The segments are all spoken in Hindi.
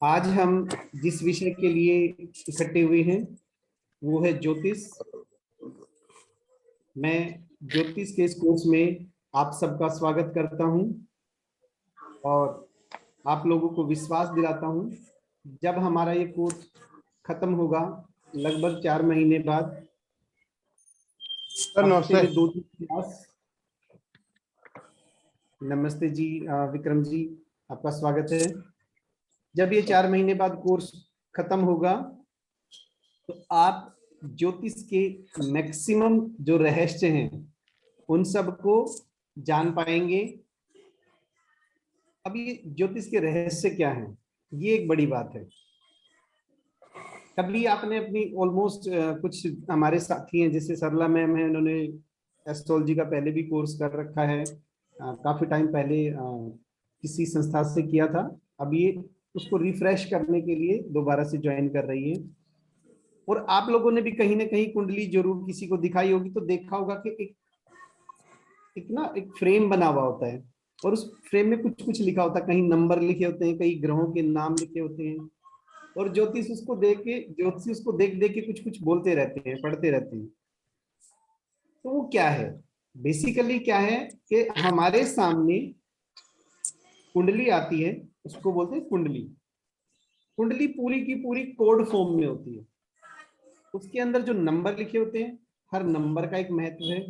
आज हम जिस विषय के लिए इकट्ठे हुए हैं वो है ज्योतिष। मैं ज्योतिष के इस कोर्स में आप सबका स्वागत करता हूं और आप लोगों को विश्वास दिलाता हूं, जब हमारा ये कोर्स खत्म होगा लगभग 4 महीने बाद, सर हफ्ते नमस्ते। में 2 दिन क्लास। नमस्ते जी, विक्रम जी, आपका स्वागत है। जब ये 4 महीने बाद कोर्स खत्म होगा तो आप ज्योतिष के मैक्सिमम जो रहस्य हैं उन सब को जान पाएंगे। अब ये ज्योतिष के रहस्य क्या हैं, ये एक बड़ी बात है। कभी आपने अपनी ऑलमोस्ट कुछ हमारे साथी हैं जैसे सरला मैम है, उन्होंने एस्ट्रोलॉजी का पहले भी कोर्स कर रखा है, काफी टाइम पहले किसी संस्था से किया था। अब ये उसको रिफ्रेश करने के लिए दोबारा से ज्वाइन कर रही है। और आप लोगों ने भी कहीं ना कहीं कुंडली जरूर किसी को दिखाई होगी, तो देखा होगा कि एक फ्रेम बना हुआ होता है और उस फ्रेम में कुछ कुछ लिखा होता है, कहीं नंबर लिखे होते हैं, कई ग्रहों के नाम लिखे होते हैं। और ज्योतिषी उसको देख देख के कुछ कुछ बोलते रहते हैं, पढ़ते रहते हैं। तो वो क्या है, बेसिकली क्या है कि हमारे सामने कुंडली आती है, उसको बोलते हैं कुंडली। कुंडली पूरी की पूरी कोड फॉर्म में होती है। उसके अंदर जो नंबर लिखे होते हैं, हर नंबर का एक महत्व है।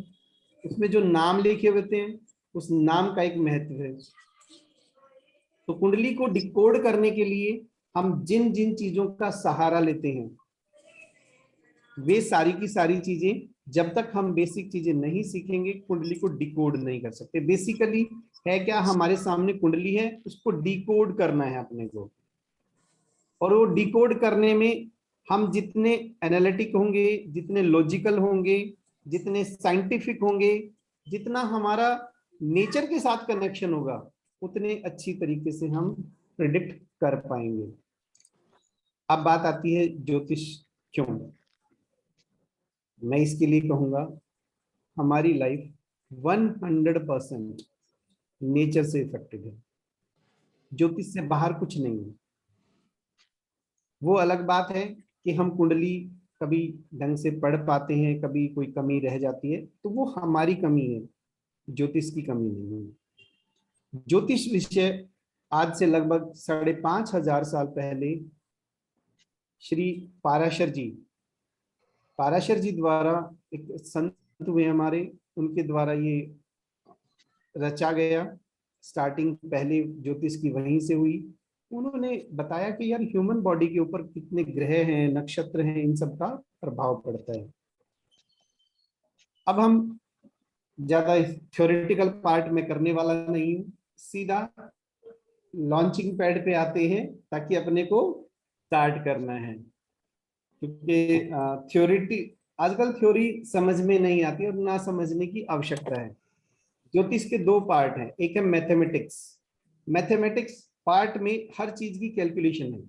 उसमें जो नाम लिखे होते हैं, उस नाम का एक महत्व है। तो कुंडली को डिकोड करने के लिए हम जिन जिन चीजों का सहारा लेते हैं, वे सारी की सारी चीजें, जब तक हम बेसिक चीजें नहीं सीखेंगे कुंडली को डिकोड नहीं कर सकते। बेसिकली है क्या, हमारे सामने कुंडली है, उसको डिकोड करना है अपने को। और वो डिकोड करने में हम जितने एनालिटिक होंगे, जितने लॉजिकल होंगे, जितने साइंटिफिक होंगे, जितना हमारा नेचर के साथ कनेक्शन होगा, उतने अच्छी तरीके से हम प्रिडिक्ट कर पाएंगे। अब बात आती है ज्योतिष क्यों। मैं इसके लिए कहूंगा, हमारी लाइफ 100% नेचर से इफेक्टेड है, ज्योतिष से बाहर कुछ नहीं है। वो अलग बात है कि हम कुंडली कभी ढंग से पढ़ पाते हैं, कभी कोई कमी रह जाती है, तो वो हमारी कमी है, ज्योतिष की कमी नहीं है। ज्योतिष विषय आज से लगभग 5,500 साल पहले श्री पाराशर जी द्वारा, एक संत हुए हमारे, उनके द्वारा ये रचा गया। स्टार्टिंग पहले ज्योतिष की वहीं से हुई। उन्होंने बताया कि यार ह्यूमन बॉडी के ऊपर कितने ग्रह हैं, नक्षत्र हैं, इन सब का प्रभाव पड़ता है। अब हम ज्यादा थ्योरेटिकल पार्ट में करने वाला नहीं हूं, सीधा लॉन्चिंग पैड पे आते हैं ताकि अपने को स्टार्ट करना है। क्योंकि थ्योरिटी आजकल थ्योरी समझ में नहीं आती और ना समझने की आवश्यकता है। ज्योतिष के 2 पार्ट हैं, एक है मैथमेटिक्स। मैथमेटिक्स पार्ट में हर चीज की कैलकुलेशन है,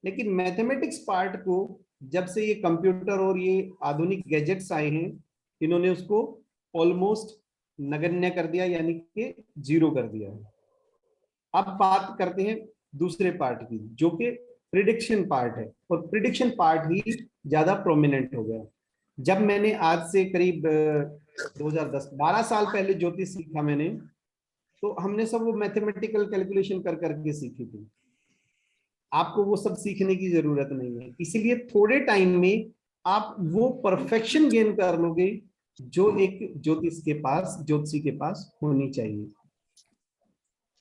लेकिन मैथमेटिक्स पार्ट को जब से ये कंप्यूटर और ये आधुनिक गैजेट्स आए हैं, इन्होंने उसको ऑलमोस्ट नगण्य कर दिया, यानी कि जीरो कर दिया है। अब बात करते हैं दूसरे पार्ट की, जो कि प्रिडिक्शन पार्ट है, और प्रिडिक्शन पार्ट ही ज्यादा प्रोमिनेंट हो गया। जब मैंने आज से करीब 2010 12 साल पहले ज्योतिष सीखा मैंने, तो हमने सब वो मैथमेटिकल कैलकुलेशन कर करके सीखी थी। आपको वो सब सीखने की जरूरत नहीं है, इसीलिए थोड़े टाइम में आप वो परफेक्शन गेन कर लोगे जो एक ज्योतिषी के पास होनी चाहिए।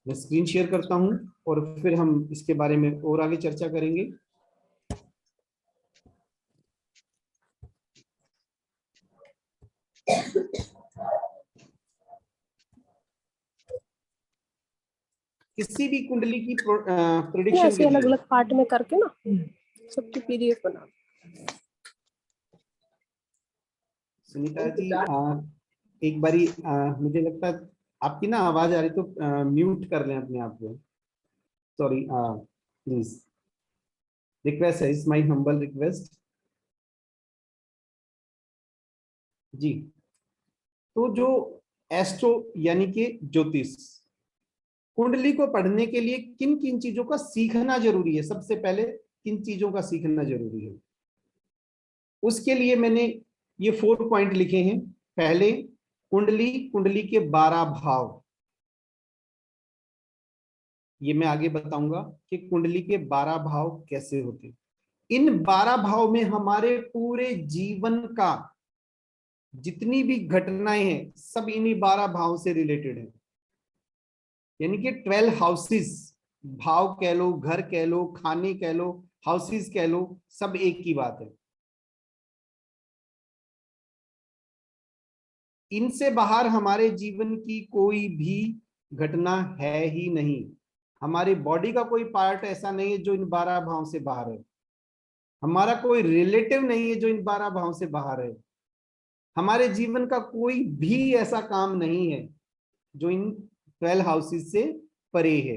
मैं स्क्रीन शेयर करता हूं और फिर हम इसके बारे में और आगे चर्चा करेंगे। किसी भी कुंडली की प्रेडिक्शन के अलग लिए अलग पार्ट में करके ना सबकी पीडीएफ बना। सुनीता जी, एक बारी मुझे लगता है आपकी ना आवाज आ रही, तो म्यूट कर लें अपने आप को। सॉरी, प्लीज, रिक्वेस्ट है, इज माय हम्बल रिक्वेस्ट जी। तो जो एस्ट्रो यानी कि ज्योतिष, कुंडली को पढ़ने के लिए किन किन चीजों का सीखना जरूरी है, सबसे पहले किन चीजों का सीखना जरूरी है, उसके लिए मैंने ये 4 पॉइंट लिखे हैं। पहले, कुंडली, कुंडली के 12 भाव, ये मैं आगे बताऊंगा कि कुंडली के 12 भाव कैसे होते हैं। इन 12 भाव में हमारे पूरे जीवन का जितनी भी घटनाएं हैं सब इन्हीं 12 भाव से रिलेटेड है। यानी कि 12 हाउसेस, भाव कह लो, घर कह लो, खाने कह लो, हाउसेस कह लो, सब एक की बात है। इनसे बाहर हमारे जीवन की कोई भी घटना है ही नहीं। हमारी बॉडी का कोई पार्ट ऐसा नहीं है जो इन 12 भाव से बाहर है। हमारा कोई रिलेटिव नहीं है जो इन 12 भाव से बाहर है। हमारे जीवन का कोई भी ऐसा काम नहीं है जो इन 12 हाउसेस से परे है।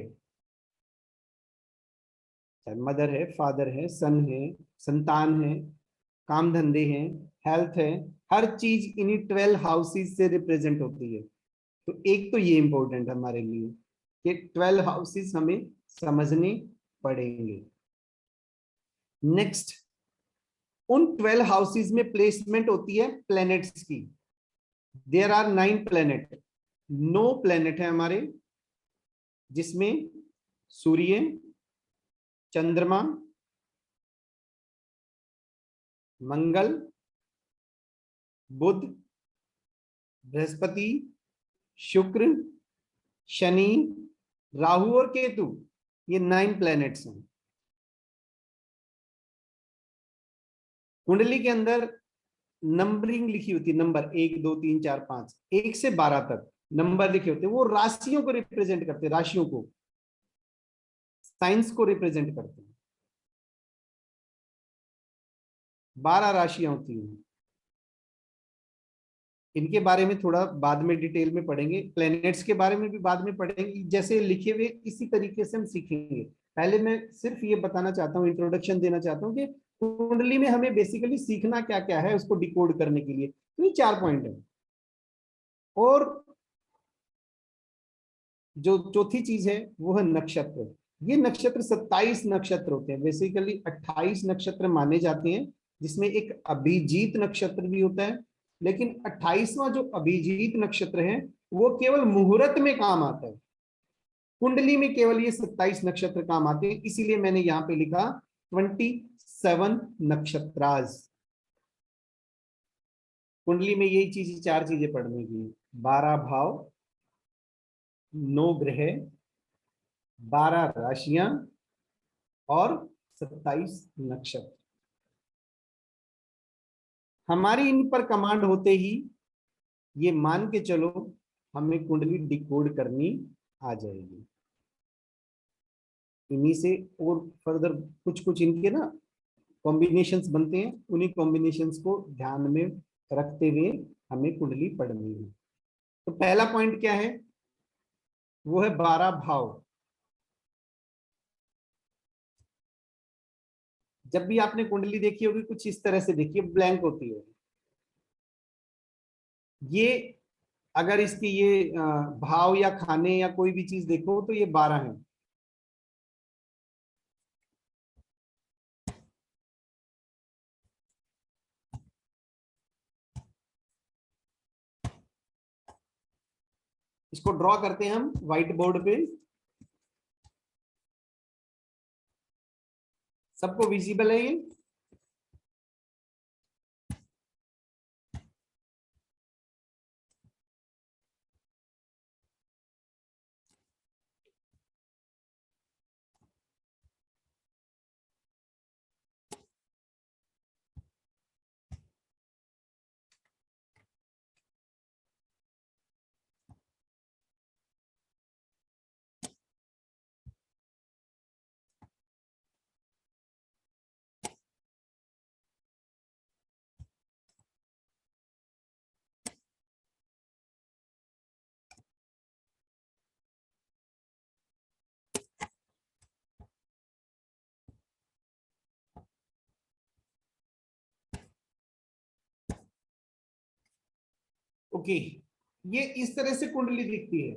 चाहे मदर है, फादर है, सन है, संतान है, काम धंधे हैं, हेल्थ है, हर चीज इन्हीं 12 हाउसेस से रिप्रेजेंट होती है। तो एक तो ये इंपॉर्टेंट हमारे लिए कि 12 हाउसेस हमें समझने पड़ेंगे। नेक्स्ट, उन 12 हाउसेस में प्लेसमेंट होती है प्लैनेट्स की। देयर आर 9 प्लैनेट, 9 प्लैनेट है हमारे, जिसमें सूर्य, चंद्रमा, मंगल, बुध, बृहस्पति, शुक्र, शनि, राहु और केतु, ये 9 प्लैनेट्स हैं। कुंडली के अंदर नंबरिंग लिखी होती है, नंबर 1 2 3 4 5, 1 से 12 तक नंबर लिखे होते हैं। वो राशियों को रिप्रेजेंट करते हैं, राशियों को, साइंस को रिप्रेजेंट करते हैं। 12 राशियां होती हैं। इनके बारे में थोड़ा बाद में डिटेल में पढ़ेंगे, प्लैनेट्स के बारे में भी बाद में पढ़ेंगे। जैसे लिखे हुए इसी तरीके से हम सीखेंगे। पहले मैं सिर्फ ये बताना चाहता हूँ, इंट्रोडक्शन देना चाहता हूँ कि कुंडली में हमें बेसिकली सीखना क्या क्या है उसको डिकोड करने के लिए। तो ये 4 पॉइंट है। और जो चौथी चीज है वो है नक्षत्र। ये नक्षत्र 27 नक्षत्र होते हैं। बेसिकली 28 नक्षत्र माने जाते हैं, जिसमें एक अभिजीत नक्षत्र भी होता है। लेकिन 28वां जो अभिजीत नक्षत्र है वो केवल मुहूर्त में काम आता है। कुंडली में केवल ये 27 नक्षत्र काम आते हैं, इसीलिए मैंने यहां पे लिखा 27 नक्षत्राज। कुंडली में यही चीज, 4 चीजें पढ़ने की, 12 भाव, 9 ग्रह, 12 राशियां और 27 नक्षत्र। हमारी इन पर कमांड होते ही ये मान के चलो हमें कुंडली डिकोड करनी आ जाएगी। इन्हीं से और फर्दर कुछ कुछ इनके ना कॉम्बिनेशंस बनते हैं, उन्हीं कॉम्बिनेशंस को ध्यान में रखते हुए हमें कुंडली पढ़नी है। तो पहला पॉइंट क्या है, वो है 12 भाव। जब भी आपने कुंडली देखी होगी कुछ इस तरह से देखिए, ब्लैंक होती है। ये अगर इसकी ये भाव या खाने या कोई भी चीज देखो तो ये 12 है। इसको ड्रॉ करते हैं हम व्हाइट बोर्ड पे, सबको विजिबल है ये। ओके, ये इस तरह से कुंडली दिखती है।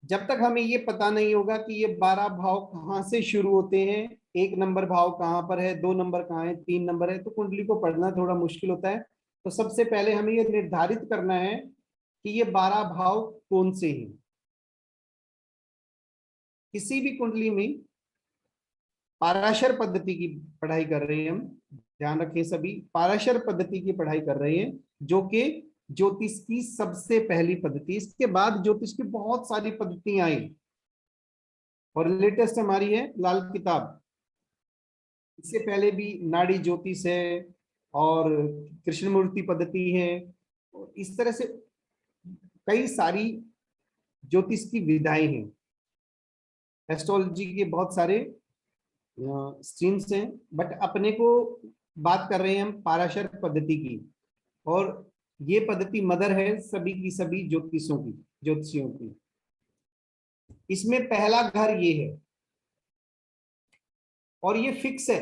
जब तक हमें ये पता नहीं होगा कि ये 12 भाव कहाँ से शुरू होते हैं, 1 नंबर भाव कहाँ पर है, 2 नंबर कहाँ है, 3 नंबर है, तो कुंडली को पढ़ना थोड़ा मुश्किल होता है। तो सबसे पहले हमें ये निर्धारित करना है कि ये 12 भाव कौन से हैं। किसी भी कुंडली में पाराशर पद्धति की पढ़ाई कर रहे हैं हम, ध्यान रखें सभी, पाराशर पद्धति की पढ़ाई कर रहे हैं, जो कि ज्योतिष की सबसे पहली पद्धति। इसके बाद ज्योतिष की बहुत सारी पद्धतियां आई और लेटेस्ट हमारी है लाल किताब। इससे पहले भी नाड़ी ज्योतिष है और कृष्णमूर्ति पद्धति है, इस तरह से कई सारी ज्योतिष की विधाएं हैं। एस्ट्रोलॉजी के बहुत सारे स्ट्रीम्स हैं, बट अपने को बात कर रहे हैं हम पाराशर पद्धति की, और ये पद्धति मदर है सभी की सभी ज्योतिषियों की। इसमें पहला घर ये है और ये फिक्स है।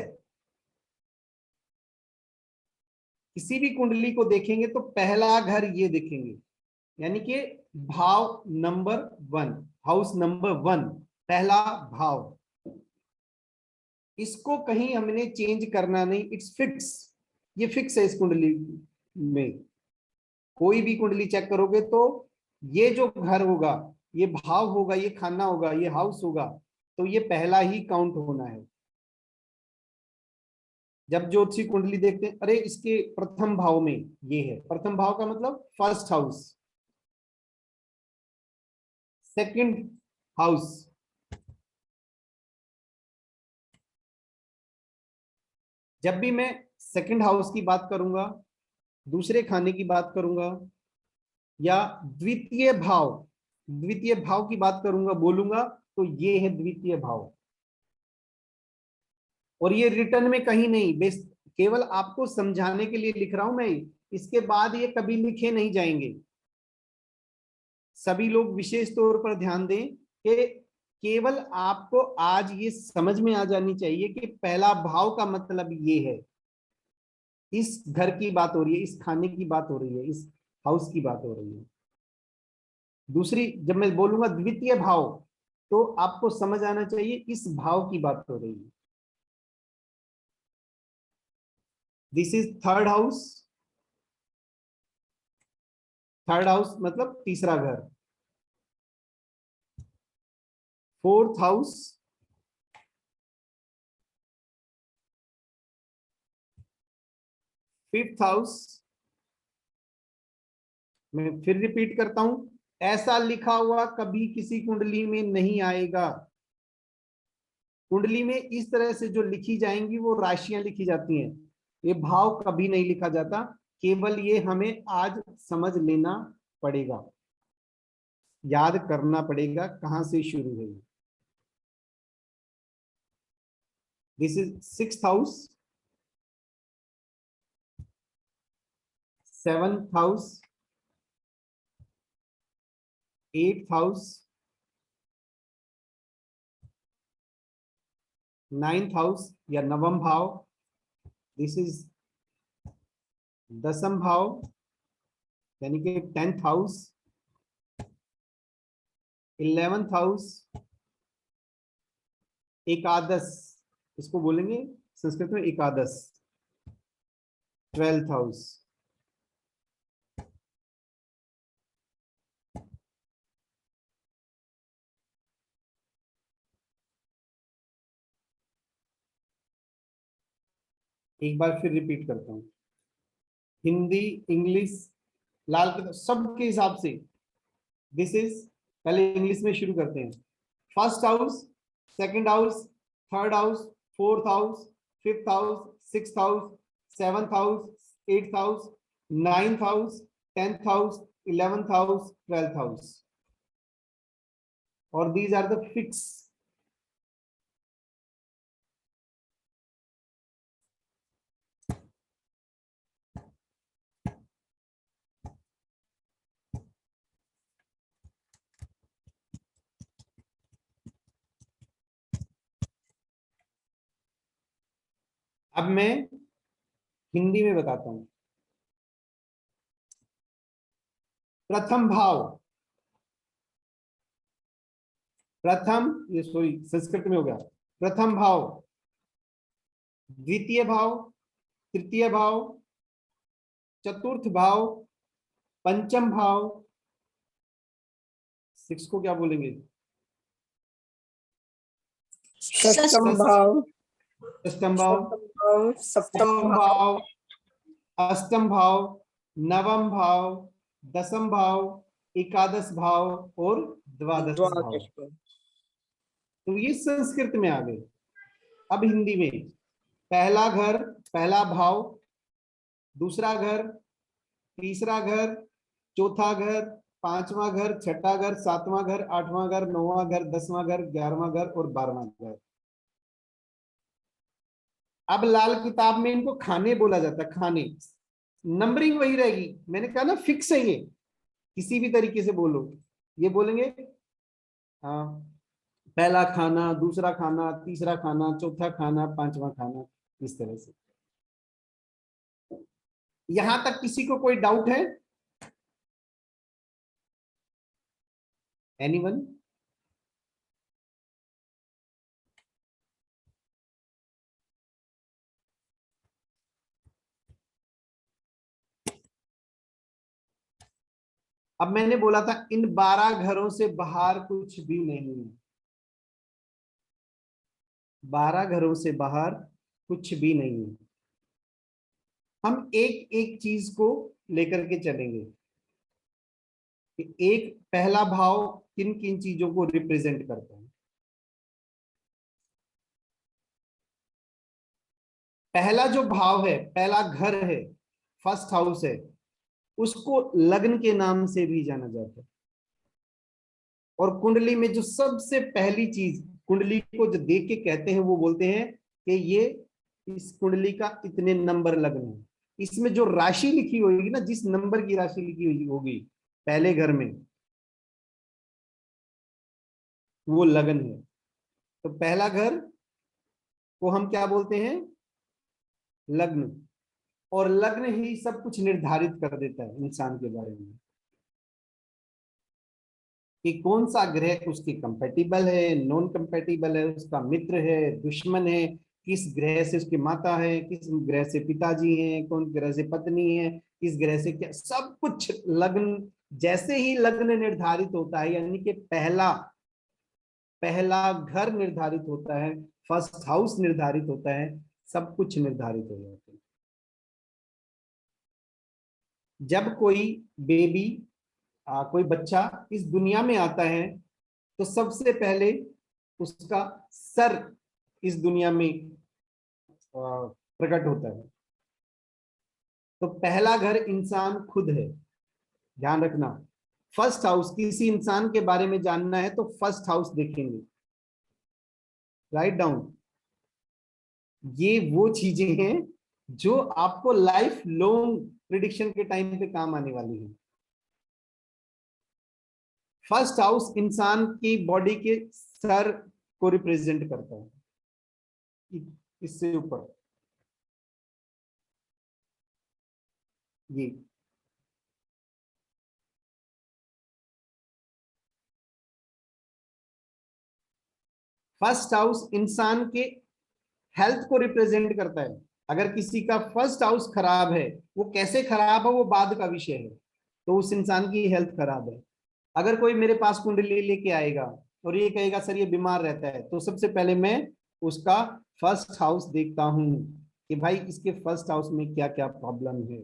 किसी भी कुंडली को देखेंगे तो पहला घर ये देखेंगे, यानी कि भाव नंबर 1, हाउस नंबर 1, पहला भाव। इसको कहीं हमने चेंज करना नहीं, इट्स फिक्स, ये फिक्स है इस कुंडली में। कोई भी कुंडली चेक करोगे तो ये जो घर होगा, ये भाव होगा, ये खाना होगा, ये हाउस होगा, तो ये पहला ही काउंट होना है। जब ज्योतिषी कुंडली देखते हैं, अरे इसके प्रथम भाव में ये है, प्रथम भाव का मतलब फर्स्ट हाउस, सेकंड हाउस, जब भी मैं सेकंड हाउस की बात करूंगा, दूसरे खाने की बात करूंगा, या द्वितीय भाव की बात करूंगा, बोलूंगा, तो ये है द्वितीय भाव। और ये रिटर्न में कहीं नहीं, बेस केवल आपको समझाने के लिए लिख रहा हूं मैं, इसके बाद ये कभी लिखे नहीं जाएंगे। सभी लोग विशेष तौर पर ध्यान दें कि केवल आपको आज ये समझ में आ जानी चाहिए कि पहला भाव का मतलब ये है, इस घर की बात हो रही है, इस खाने की बात हो रही है, इस हाउस की बात हो रही है। दूसरी, जब मैं बोलूंगा द्वितीय भाव, तो आपको समझ आना चाहिए इस भाव की बात हो रही है। This is third house, third house मतलब तीसरा घर। Fourth house, fifth house. मैं फिर रिपीट करता हूं, ऐसा लिखा हुआ कभी किसी कुंडली में नहीं आएगा। कुंडली में इस तरह से जो लिखी जाएंगी वो राशियां लिखी जाती हैं, ये भाव कभी नहीं लिखा जाता। केवल ये हमें आज समझ लेना पड़ेगा, याद करना पड़ेगा कहां से शुरू है। This is sixth house, seventh house, eighth house, ninth house या नवम भाव। दिस इज दसम भाव, यानी कि 10th हाउस, 11th हाउस, एकादश, इसको बोलेंगे संस्कृत में एकादश, 12th हाउस। एक बार फिर रिपीट करता हूँ, हिंदी, इंग्लिश, लाल किताब सबके हिसाब से दिस इज, पहले इंग्लिश में शुरू करते हैं। First house, second house, third house, fourth house, fifth house, sixth house, seventh house, eighth house, ninth house, 10th house, 11th house, 12th house, और दीज आर द फिक्स। अब मैं हिंदी में बताता हूं। प्रथम भाव, प्रथम, ये सॉरी संस्कृत में हो गया, प्रथम भाव, द्वितीय भाव, तृतीय भाव, चतुर्थ भाव, पंचम भाव, 6 को क्या बोलेंगे? षष्ठम भाव, षष्ठम भाव, सप्तम सप्तम भाव, भाव, अष्टम भाव, नवम भाव, दसम भाव, एकादश भाव और द्वादश भाव। द्वादश भाव। तो ये संस्कृत में आ गए। अब हिंदी में पहला घर, पहला भाव, दूसरा घर, तीसरा घर, चौथा घर, पांचवा घर, छठा घर, सातवां घर, आठवां घर, नौवां घर, 10वां घर, 11वां घर और 12वां घर। अब लाल किताब में इनको खाने बोला जाता है, खाने। नंबरिंग वही रहेगी, मैंने कहा ना फिक्स है ये, किसी भी तरीके से बोलो। ये बोलेंगे हाँ, पहला खाना, दूसरा खाना, तीसरा खाना, चौथा खाना, पांचवा खाना, इस तरह से। यहां तक किसी को कोई डाउट है? एनीवन? अब मैंने बोला था इन 12 घरों से बाहर कुछ भी नहीं है। 12 घरों से बाहर कुछ भी नहीं है। हम एक एक चीज को लेकर के चलेंगे कि एक पहला भाव किन किन चीजों को रिप्रेजेंट करता है। पहला जो भाव है, पहला घर है, फर्स्ट हाउस है, उसको लग्न के नाम से भी जाना जाता है। और कुंडली में जो सबसे पहली चीज कुंडली को जो देख के कहते हैं, वो बोलते हैं कि ये इस कुंडली का इतने नंबर लग्न है। इसमें जो राशि लिखी होगी ना, जिस नंबर की राशि लिखी होगी पहले घर में, वो लग्न है। तो पहला घर को हम क्या बोलते हैं? लग्न। और लग्न ही सब कुछ निर्धारित कर देता है इंसान के बारे में कि कौन सा ग्रह उसके कंपैटिबल है, नॉन कंपैटिबल है, उसका मित्र है, दुश्मन है, किस ग्रह से उसकी माता है, किस ग्रह से पिताजी हैं, कौन ग्रह से पत्नी है, किस ग्रह से क्या, सब कुछ लग्न। जैसे ही लग्न निर्धारित होता है, यानी कि पहला पहला घर निर्धारित होता है, फर्स्ट हाउस निर्धारित होता है, सब कुछ निर्धारित हो जाता है। जब कोई बेबी, कोई बच्चा इस दुनिया में आता है, तो सबसे पहले उसका सर इस दुनिया में प्रकट होता है। तो पहला घर इंसान खुद है, ध्यान रखना। फर्स्ट हाउस, किसी इंसान के बारे में जानना है तो फर्स्ट हाउस देखेंगे, राइट डाउन। ये वो चीजें हैं जो आपको लाइफ लॉन्ग प्रिडिक्शन के टाइम पे काम आने वाली है। फर्स्ट हाउस इंसान की बॉडी के सर को रिप्रेजेंट करता है, इससे ऊपर ये। फर्स्ट हाउस इंसान के हेल्थ को रिप्रेजेंट करता है। अगर किसी का फर्स्ट हाउस खराब है, वो कैसे खराब है वो बाद का विषय है, तो उस इंसान की हेल्थ खराब है। अगर कोई मेरे पास कुंडली लेके आएगा और ये कहेगा सर ये बीमार रहता है, तो सबसे पहले मैं उसका फर्स्ट हाउस देखता हूं कि भाई इसके फर्स्ट हाउस में क्या क्या प्रॉब्लम है।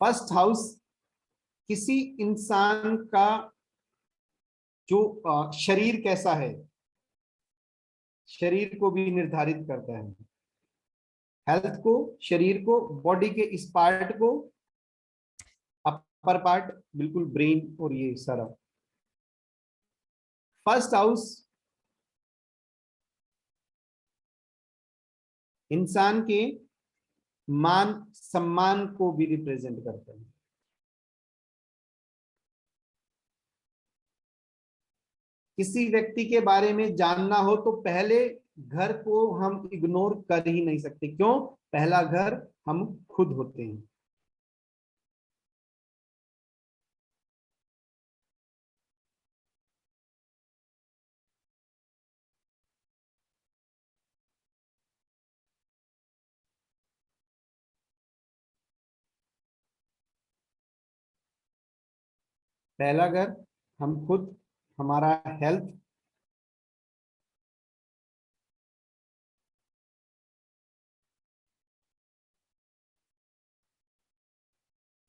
फर्स्ट हाउस किसी इंसान का जो शरीर कैसा है, शरीर को भी निर्धारित करता है। हेल्थ को, शरीर को, बॉडी के इस पार्ट को, अपर पार्ट, बिल्कुल ब्रेन और ये सारा। फर्स्ट हाउस इंसान के मान सम्मान को भी रिप्रेजेंट करता है। किसी व्यक्ति के बारे में जानना हो तो पहले घर को हम इग्नोर कर ही नहीं सकते। क्यों? पहला घर हम खुद होते हैं। पहला घर हम खुद, हमारा हेल्थ,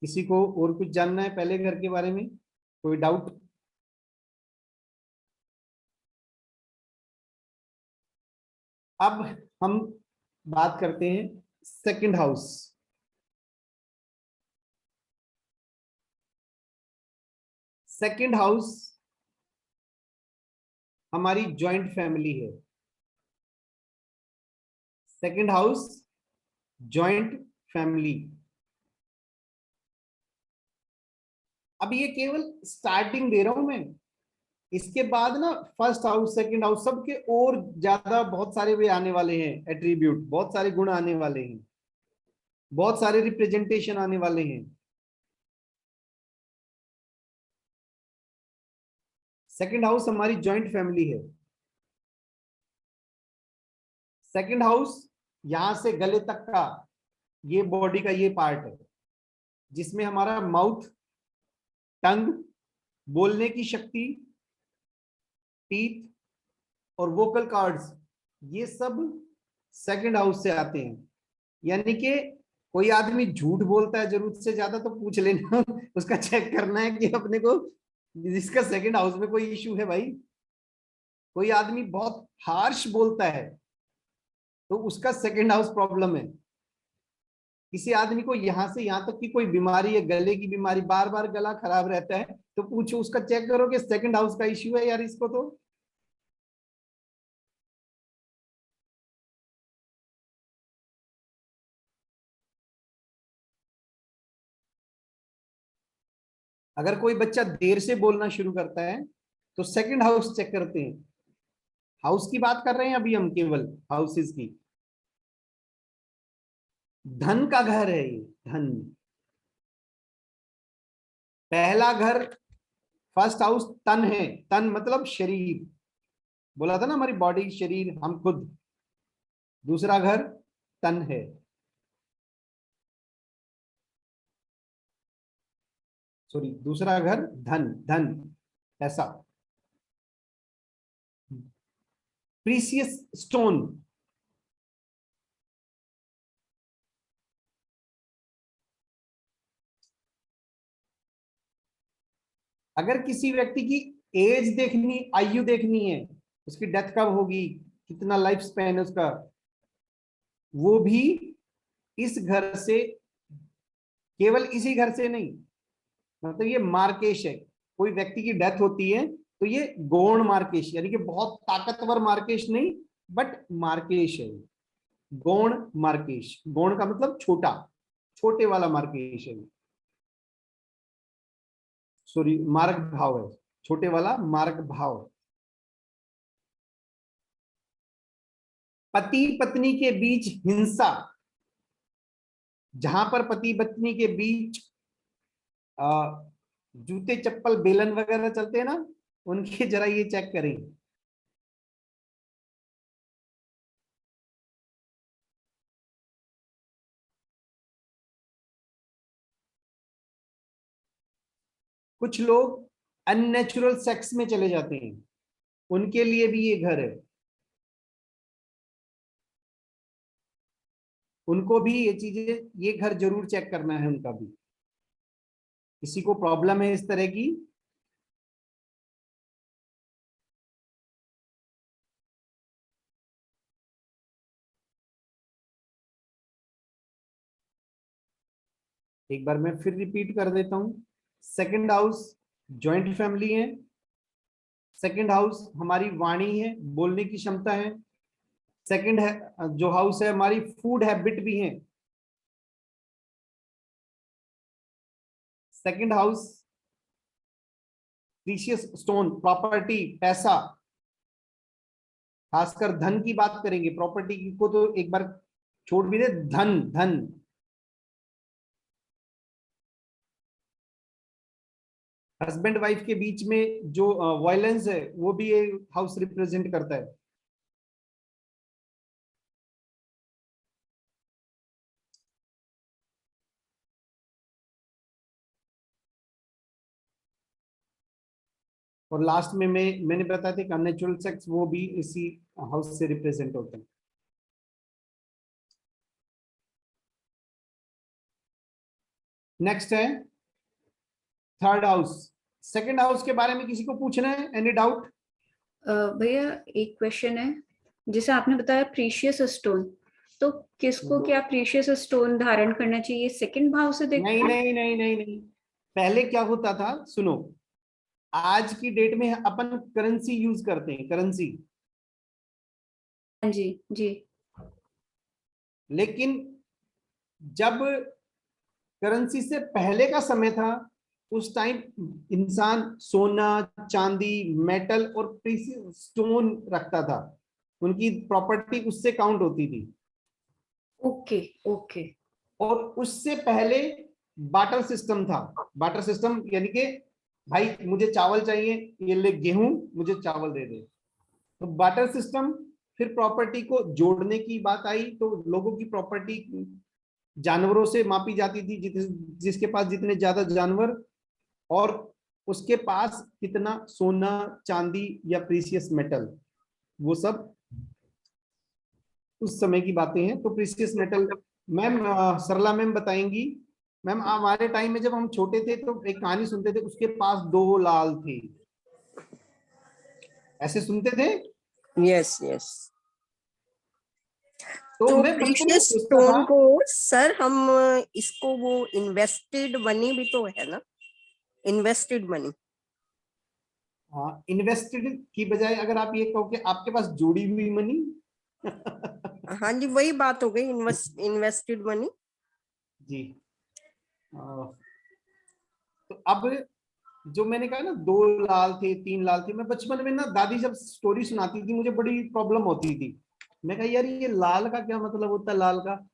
किसी को और कुछ जानना है पहले घर के बारे में, कोई डाउट? अब हम बात करते हैं सेकंड हाउस। सेकंड हाउस हमारी जॉइंट फैमिली है। Second house joint family. अब ये केवल स्टार्टिंग दे रहा हूं मैं, इसके बाद ना फर्स्ट हाउस सेकंड हाउस सबके और ज्यादा बहुत सारे वे आने वाले हैं, एट्रीब्यूट, बहुत सारे गुण आने वाले हैं, बहुत सारे रिप्रेजेंटेशन आने वाले हैं। सेकंड हाउस हमारी जॉइंट फैमिली है। सेकंड हाउस यहां से गले तक का ये बॉडी का ये पार्ट है, जिसमें हमारा माउथ, टंग, बोलने की शक्ति, टीथ और वोकल कार्ड्स, ये सब सेकंड हाउस से आते हैं। यानी कि कोई आदमी झूठ बोलता है जरूरत से ज्यादा तो पूछ लेना उसका चेक करना है कि अपने को जिसका सेकंड हाउस में कोई इश्यू है भाई। कोई आदमी बहुत हार्श बोलता है तो उसका सेकंड हाउस प्रॉब्लम है। किसी आदमी को यहां से यहां तक की कोई बीमारी है, गले की बीमारी, बार बार गला खराब रहता है, तो पूछो, उसका चेक करो कि सेकंड हाउस का इश्यू है यार इसको। तो अगर कोई बच्चा देर से बोलना शुरू करता है तो सेकंड हाउस चेक करते हैं। हाउस की बात कर रहे हैं अभी हम, केवल हाउसेस की। धन का घर है ये, धन। पहला घर फर्स्ट हाउस तन है। तन मतलब शरीर, बोला था ना हमारी बॉडी, शरीर, हम खुद। दूसरा घर तन है। सॉरी, दूसरा घर धन, धन, ऐसा। प्रीसियस स्टोन, अगर किसी व्यक्ति की एज देखनी, आयु देखनी है, उसकी डेथ कब होगी, कितना लाइफ स्पैन है उसका, वो भी इस घर से, केवल इसी घर से नहीं। मतलब ये मार्केश है, कोई व्यक्ति की डेथ होती है तो ये गौण मार्केश, यानी कि बहुत ताकतवर मार्केश नहीं, बट मार्केश है। गौण मार्केश, गौण का मतलब छोटा, छोटे वाला मार्केश है। सॉरी, मार्ग भाव है, छोटे वाला मार्ग भाव। पति पत्नी के बीच हिंसा, जहां पर पति पत्नी के बीच जूते चप्पल बेलन वगैरह चलते हैं ना, उनके जरा ये चेक करें। कुछ लोग अननेचुरल सेक्स में चले जाते हैं, उनके लिए भी ये घर है। उनको भी ये चीजें, ये घर जरूर चेक करना है उनका भी। किसी को प्रॉब्लम है इस तरह की, एक बार मैं फिर रिपीट कर देता हूं। सेकंड हाउस जॉइंट फैमिली है। सेकंड हाउस हमारी वाणी है, बोलने की क्षमता है। सेकंड है जो हाउस है, हमारी फूड हैबिट भी है। Second house precious stone, property, पैसा, खासकर धन की बात करेंगे, प्रॉपर्टी को तो एक बार छोड़ भी दे, धन, धन। हस्बैंड वाइफ के बीच में जो वायलेंस है वो भी ये हाउस रिप्रेजेंट करता है। और लास्ट में मैंने बताया था कि अननेचुरल सेक्स वो भी इसी हाउस से रिप्रेजेंट होते हैं। नेक्स्ट है थर्ड हाउस। सेकंड हाउस के बारे में किसी को पूछना है, एनी डाउट? भैया एक क्वेश्चन है, जैसे आपने बताया प्रीशियस स्टोन, तो किसको क्या प्रीशियस स्टोन धारण करना चाहिए, सेकंड भाव से देखते नहीं हैं? नहीं नहीं नहीं नहीं, पहले क्या होता था सुनो, आज की डेट में अपन करेंसी यूज करते हैं, करेंसी। हाँ जी जी। लेकिन जब करेंसी से पहले का समय था, उस टाइम इंसान सोना, चांदी, मेटल और प्रीशियस स्टोन रखता था, उनकी प्रॉपर्टी उससे काउंट होती थी। Okay okay. और उससे पहले बाटर सिस्टम था। बाटर सिस्टम यानी कि भाई मुझे चावल चाहिए, ये ले गेहूं, मुझे चावल दे दे। तो बाटर सिस्टम, फिर प्रॉपर्टी को जोड़ने की बात आई, तो लोगों की प्रॉपर्टी जानवरों से मापी जाती थी, जिसके पास जितने ज्यादा जानवर और उसके पास कितना सोना, चांदी या प्रीशियस मेटल, वो सब उस समय की बातें हैं। तो प्रीशियस मेटल मैम सरला मैम बताएंगी। मैम हमारे टाइम में जब हम छोटे थे तो एक कहानी सुनते थे, उसके पास दो लाल थे, ऐसे सुनते थे। Yes yes. तो तो मैं बचपन में प्रीशियस सोचता था, स्टोन को सर हम इसको वो इन्वेस्टेड मनी भी तो है ना, इन्वेस्टेड मनी। हाँ इन्वेस्टेड की बजाय अगर आप ये कहो कि आपके पास जुड़ी हुई मनी हाँ जी, वही बात हो गई, इन्वेस्टेड मनी। जी। तो अब जो मैंने कहा ना, दो लाल थे, तीन लाल थे, मैं बचपन में ना दादी जब स्टोरी सुनाती थी मुझे बड़ी प्रॉब्लम होती थी। मैं कहा यार ये लाल का क्या मतलब होता है, लाल का।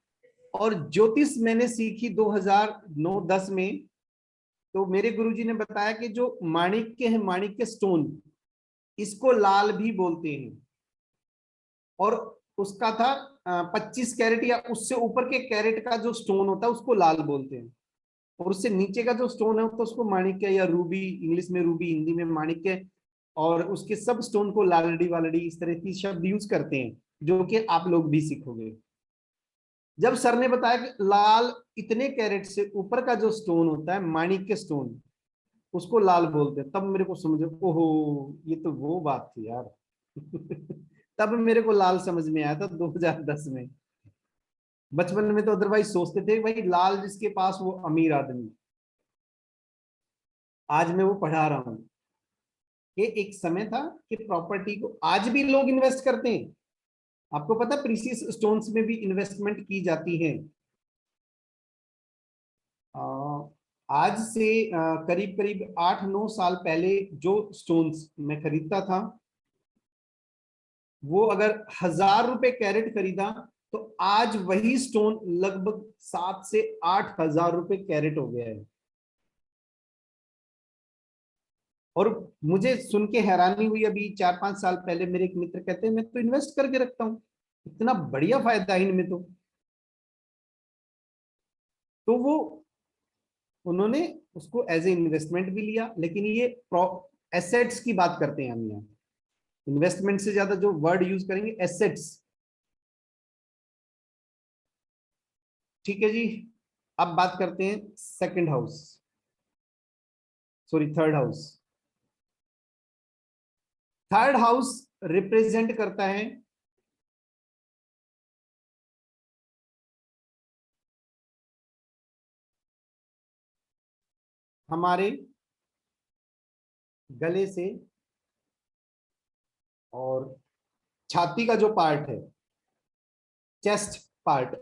और ज्योतिष मैंने सीखी 2009-10 में। तो मेरे गुरुजी ने बताया कि जो माणिक्य है, माणिक्य स्टोन, इसको लाल भी बोलते हैं। और उसका था 25 कैरेट या उससे ऊपर के कैरेट का जो स्टोन होता है उसको लाल बोलते हैं। और उससे नीचे का जो स्टोन है तो उसको माणिक्य या रूबी, इंग्लिश में रूबी, हिंदी में माणिक्य। और उसके सब स्टोन को लालड़ी वालड़ी इस तरह की शब्द यूज करते हैं, जो कि आप लोग भी सीखोगे। जब सर ने बताया कि लाल इतने कैरेट से ऊपर का जो स्टोन होता है माणिक्य स्टोन, उसको लाल बोलते हैं, तब मेरे को समझ, ओहो ये तो वो बात थी यार तब मेरे को लाल समझ में आया था 2010 में। बचपन में तो अदरवाइज सोचते थे भाई लाल जिसके पास वो अमीर आदमी। आज मैं वो पढ़ा रहा हूं कि एक समय था कि प्रॉपर्टी को आज भी लोग इन्वेस्ट करते हैं। आपको पता प्रीसियस स्टोन्स में भी इन्वेस्टमेंट की जाती है। आज से करीब करीब 8-9 साल पहले जो स्टोन्स मैं खरीदता था, वो अगर 1000 रुपए कैरेट खरीदा, तो आज वही स्टोन लगभग 7 से 8 हजार रुपए कैरेट हो गया है। और मुझे सुन के हैरानी हुई, अभी 4-5 साल पहले मेरे एक मित्र कहते हैं मैं तो इन्वेस्ट करके रखता हूँ, इतना बढ़िया फायदा है इनमें। तो वो उन्होंने उसको एज ए इन्वेस्टमेंट भी लिया। लेकिन ये एसेट्स की बात करते हैं हम यहाँ, इन्वेस्टमेंट से ज्यादा जो वर्ड यूज करेंगे एसेट्स। ठीक है जी। अब बात करते हैं second house, sorry third house. Third house represent करता है हमारे गले से और छाती का जो पार्ट है, चेस्ट पार्ट,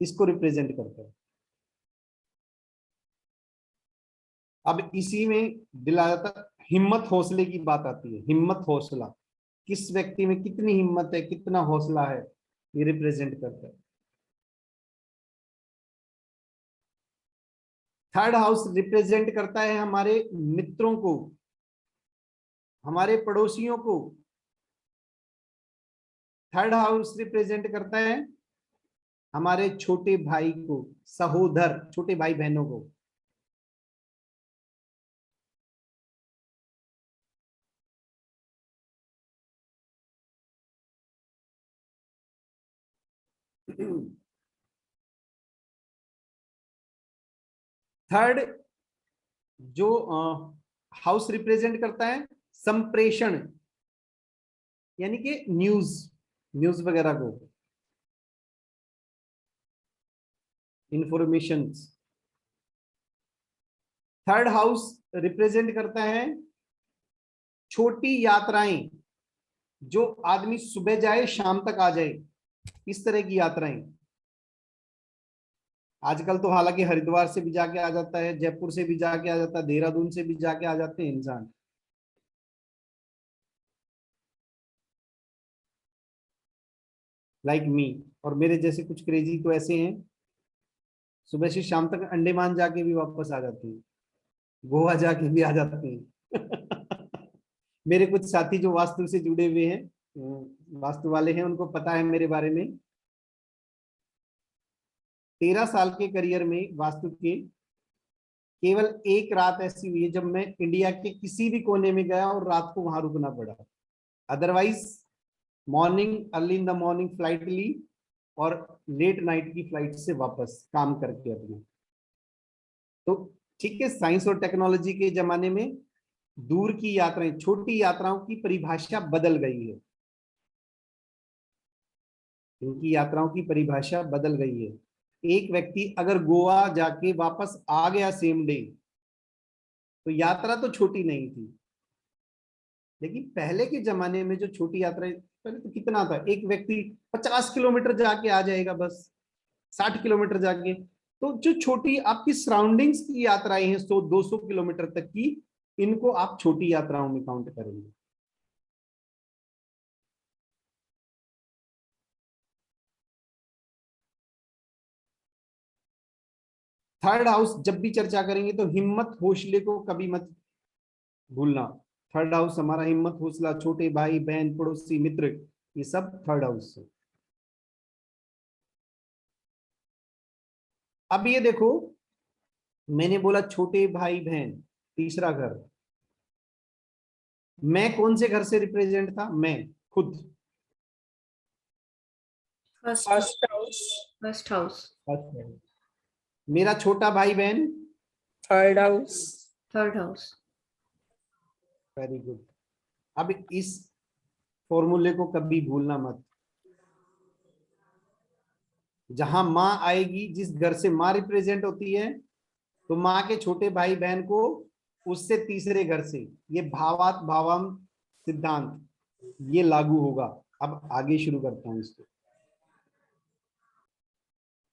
इसको रिप्रेजेंट करता है। अब इसी में दिला जाता, हिम्मत हौसले की बात आती है। हिम्मत हौसला, किस व्यक्ति में कितनी हिम्मत है, कितना हौसला है, ये रिप्रेजेंट करता है। थर्ड हाउस रिप्रेजेंट करता है हमारे मित्रों को, हमारे पड़ोसियों को। थर्ड हाउस रिप्रेजेंट करता है हमारे छोटे भाई को, सहोदर, छोटे भाई बहनों को। थर्ड जो हाउस रिप्रेजेंट करता है संप्रेषण, यानी कि न्यूज वगैरह को, इंफॉर्मेशन। थर्ड हाउस रिप्रेजेंट करता है छोटी यात्राएं, जो आदमी सुबह जाए शाम तक आ जाए, इस तरह की यात्राएं। आजकल तो हालांकि हरिद्वार से भी जाके आ जाता है, जयपुर से भी जाके आ जाता है, देहरादून से भी जाके आ जाते हैं इंसान। लाइक मी, और मेरे जैसे कुछ क्रेजी तो ऐसे हैं, सुबह से शाम तक अंडमान जाके भी वापस आ जाते हैं, गोवा जाके भी आ जाते हैं। मेरे कुछ साथी जो वास्तु से जुड़े हुए हैं, वास्तु वाले हैं, उनको पता है मेरे बारे में। 13 साल के करियर में वास्तु के केवल एक रात ऐसी हुई है जब मैं इंडिया के किसी भी कोने में गया और रात को वहां रुकना पड़ा। Otherwise morning, early in the morning flight ली और लेट नाइट की फ्लाइट से वापस काम करके अपने। तो ठीक है, साइंस और टेक्नोलॉजी के जमाने में दूर की यात्राएं, छोटी यात्राओं की परिभाषा बदल गई है। इनकी यात्राओं की परिभाषा बदल गई है। एक व्यक्ति अगर गोवा जाके वापस आ गया सेम डे, तो यात्रा तो छोटी नहीं थी। लेकिन पहले के जमाने में जो छोटी यात्राएं, पहले तो कितना था, एक व्यक्ति 50 किलोमीटर जाके आ जाएगा, बस 60 किलोमीटर जाके। तो जो छोटी आपकी सराउंडिंग्स की यात्राएं हैं 100-200 किलोमीटर तक की, इनको आप छोटी यात्राओं में काउंट करेंगे। थर्ड हाउस जब भी चर्चा करेंगे तो हिम्मत हौसले को कभी मत भूलना। थर्ड हाउस हमारा हिम्मत हौसला, छोटे भाई बहन पड़ोसी मित्र, ये सब थर्ड हाउस है। अब ये देखो, मैंने बोला छोटे भाई बहन, तीसरा घर, मैं कौन से घर से रिप्रेजेंट था? मैं खुद। फर्स्ट हाउस, फर्स्ट हाउस, मेरा छोटा भाई बहन third house, third house. Very good. अब इस फॉर्मूले को कभी भूलना मत। जहां माँ आएगी, जिस घर से माँ रिप्रेजेंट होती है, तो माँ के छोटे भाई बहन को उससे तीसरे घर से, ये भावात भावम सिद्धांत ये लागू होगा। अब आगे शुरू करता हूं इसको।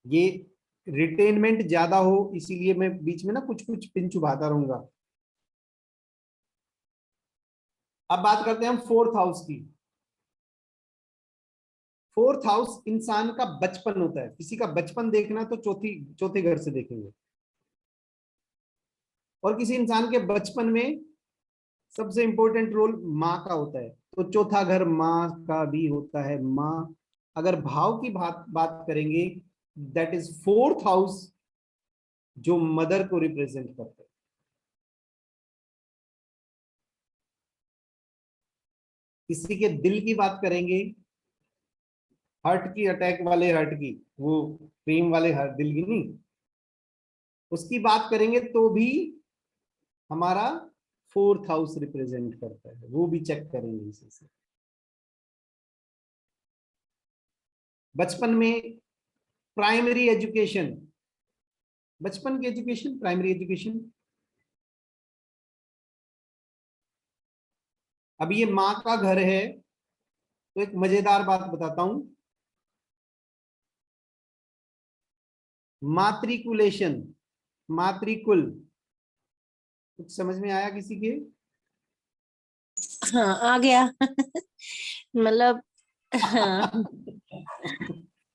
ये रिटेनमेंट ज्यादा हो इसीलिए मैं बीच में ना कुछ कुछ पिन चुभाता रहूंगा। अब बात करते हैं हम फोर्थ हाउस की। फोर्थ हाउस इंसान का बचपन होता है। किसी का बचपन देखना तो चौथे घर से देखेंगे। और किसी इंसान के बचपन में सबसे इंपॉर्टेंट रोल माँ का होता है, तो चौथा घर माँ का भी होता है। माँ, अगर भाव की बात करेंगे, दैट इज फोर्थ हाउस, जो मदर को रिप्रेजेंट करता है। किसी के दिल की बात करेंगे, हार्ट की, अटैक वाले हार्ट की, वो प्रेम वाले हार्ट, दिल की नहीं, उसकी बात करेंगे तो भी हमारा फोर्थ हाउस रिप्रेजेंट करता है। वो भी चेक करेंगे इसी से। बचपन में प्राइमरी एजुकेशन, बचपन की एजुकेशन, प्राइमरी एजुकेशन। अब ये माँ का घर है, तो एक मजेदार बात बताता हूं। मातृकुलेशन, मातृकुल, कुछ समझ में आया किसी के? हाँ आ गया। मतलब हाँ,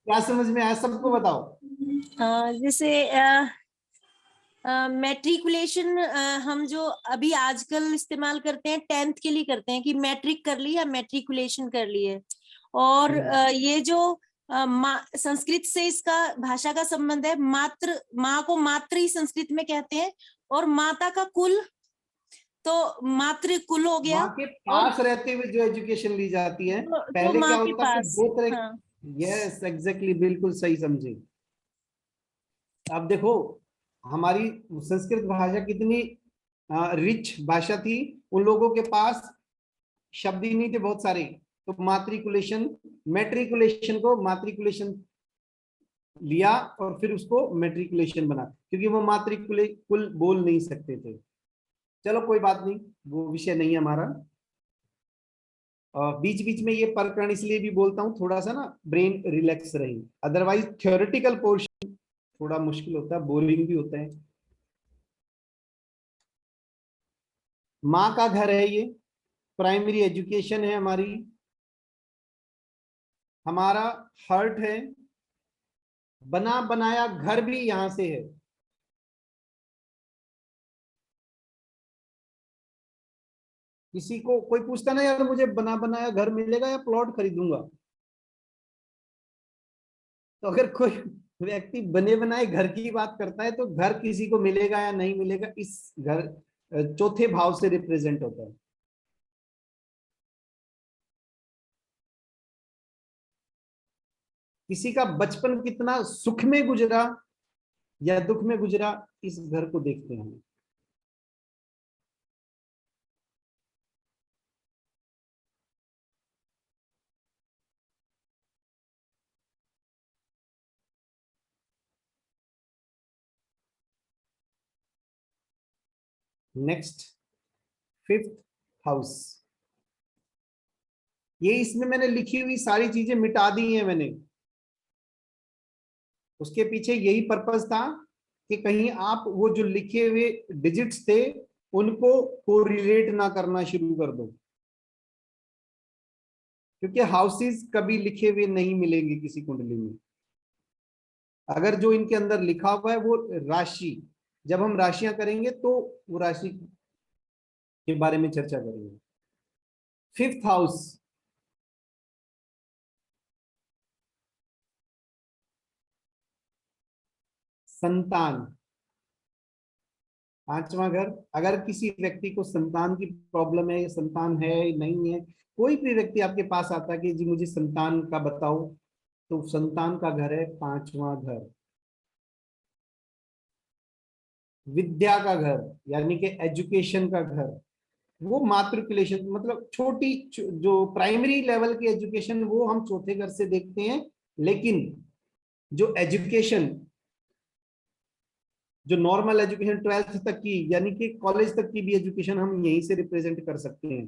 क्या समझ में आया, सबको बताओ। जैसे मैट्रिकुलेशन हम जो अभी आजकल इस्तेमाल करते हैं 10th के लिए करते हैं कि मैट्रिक कर ली या मैट्रिकुलेशन कर ली है। और ये जो संस्कृत से इसका भाषा का संबंध है। मात्र, माँ को मात्र ही संस्कृत में कहते हैं, और माता का कुल, तो मातृ कुल हो गया। माँ के पास रहते हुए जो एजुकेशन ली जाती है, तो पहले माँ क्या के होता है कि पास, दो तरह, हाँ यस एग्जैक्टली, बिल्कुल सही समझे। अब देखो, हमारी संस्कृत भाषा कितनी रिच भाषा थी। उन लोगों के पास शब्द ही नहीं थे बहुत सारे, तो मात्रिकुलेशन, मेट्रिकुलेशन को मात्रिकुलेशन लिया और फिर उसको मेट्रिकुलेशन बना, क्योंकि वो मात्रिकुल बोल नहीं सकते थे। चलो कोई बात नहीं, वो विषय नहीं है हमारा। बीच बीच में ये प्रकरण इसलिए भी बोलता हूँ, थोड़ा सा ना ब्रेन रिलैक्स रहे, अदरवाइज थ्योरेटिकल पोर्शन थोड़ा मुश्किल होता है, बोरिंग भी होता है। माँ का घर है ये, प्राइमरी एजुकेशन है हमारी, हमारा हर्ट है, बना बनाया घर भी यहां से है। किसी को कोई पूछता ना, यार मुझे बना बनाया घर मिलेगा या प्लॉट खरीदूंगा, तो अगर कोई व्यक्ति बने बनाए घर की बात करता है, तो घर किसी को मिलेगा या नहीं मिलेगा, इस घर चौथे भाव से रिप्रेजेंट होता है। किसी का बचपन कितना सुख में गुजरा या दुख में गुजरा, इस घर को देखते हैं। Next, fifth house. ये इसमें मैंने लिखी हुई सारी चीजें मिटा दी हैं मैंने। उसके पीछे यही पर्पस था कि कहीं आप वो जो लिखे हुए डिजिट्स थे उनको कोरिलेट ना करना शुरू कर दो, क्योंकि हाउसेस कभी लिखे हुए नहीं मिलेंगे किसी कुंडली में। अगर जो इनके अंदर लिखा हुआ है वो राशि, जब हम राशियां करेंगे तो वो राशि के बारे में चर्चा करेंगे। फिफ्थ हाउस, संतान, पांचवा घर। अगर किसी व्यक्ति को संतान की प्रॉब्लम है, संतान है नहीं है, कोई भी व्यक्ति आपके पास आता है कि जी मुझे संतान का बताओ, तो संतान का घर है पांचवा घर। विद्या का घर यानी कि एजुकेशन का घर, वो मात्रिकुलेशन मतलब छोटी जो प्राइमरी लेवल की एजुकेशन वो हम चौथे घर से देखते हैं। लेकिन जो एजुकेशन, जो नॉर्मल एजुकेशन 12th तक की यानी कि कॉलेज तक की भी एजुकेशन हम यहीं से रिप्रेजेंट कर सकते हैं।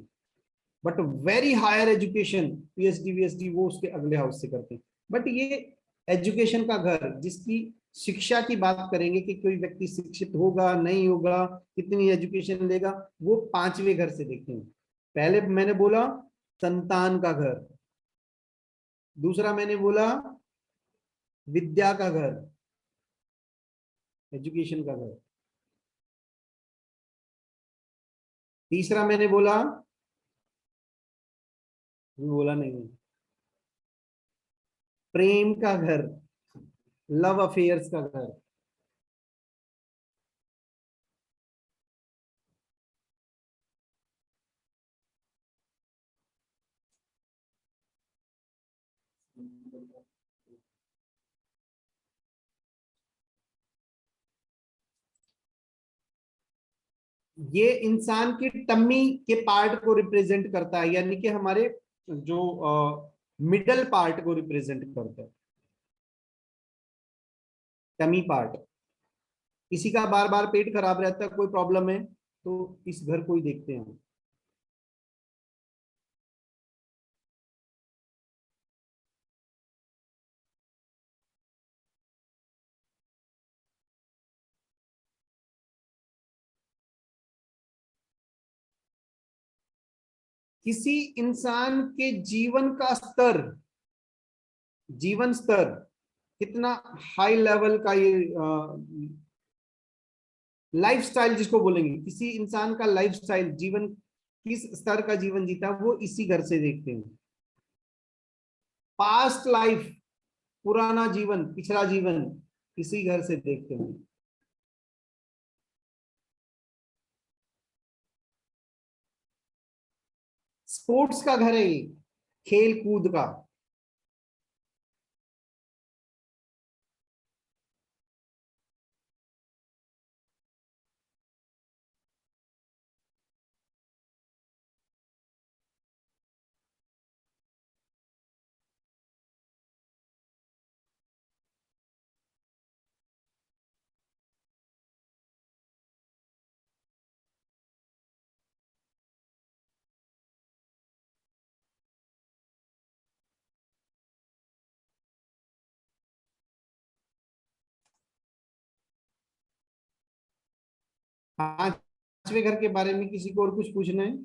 But very higher education, PhD VHD, वो उसके अगले हाउस से करते हैं। बट ये एजुकेशन का घर, जिसकी शिक्षा की बात करेंगे कि कोई व्यक्ति शिक्षित होगा नहीं होगा, कितनी एजुकेशन लेगा, वो पांचवें घर से देखते हैं। पहले मैंने बोला संतान का घर, दूसरा मैंने बोला विद्या का घर, एजुकेशन का घर, तीसरा मैंने बोला, बोला नहीं, प्रेम का घर, लव अफेयर्स का घर। ये इंसान की टम्मी के पार्ट को रिप्रेजेंट करता है, यानी कि हमारे जो मिडल पार्ट को रिप्रेजेंट करता है, टमी पार्ट। किसी का बार बार पेट खराब रहता है, कोई प्रॉब्लम है, तो इस घर को ही देखते हैं। किसी इंसान के जीवन का स्तर, जीवन स्तर कितना हाई लेवल का, ये लाइफ स्टाइल जिसको बोलेंगे, किसी इंसान का लाइफ स्टाइल, जीवन किस स्तर का जीवन जीता, वो इसी घर से देखते हैं। पास्ट लाइफ, पुराना जीवन, पिछला जीवन, इसी घर से देखते हैं। स्पोर्ट्स का घर है ये, खेल कूद का। पांचवें घर के बारे में किसी को और कुछ पूछना है?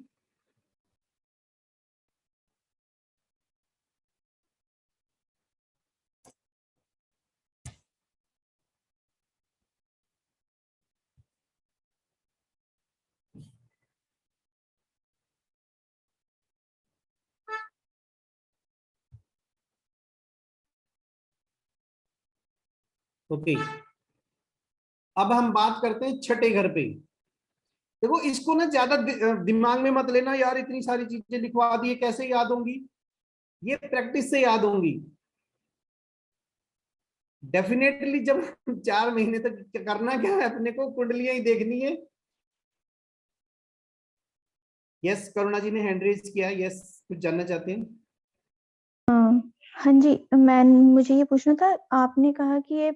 ओके, अब हम बात करते हैं छठे घर पे। देखो इसको ना ज्यादा दिमाग में मत लेना यार, इतनी सारी चीजें लिखवा दी कैसे याद होंगी, ये प्रैक्टिस से याद होंगी डेफिनेटली। जब 4 महीने तक करना क्या है, अपने को कुंडलियां ही देखनी है। यस, करुणा जी ने हैंड रेज किया। यस, कुछ जानना चाहते हैं? हाँ जी, मुझे ये पूछना था, आपने कहा कि ये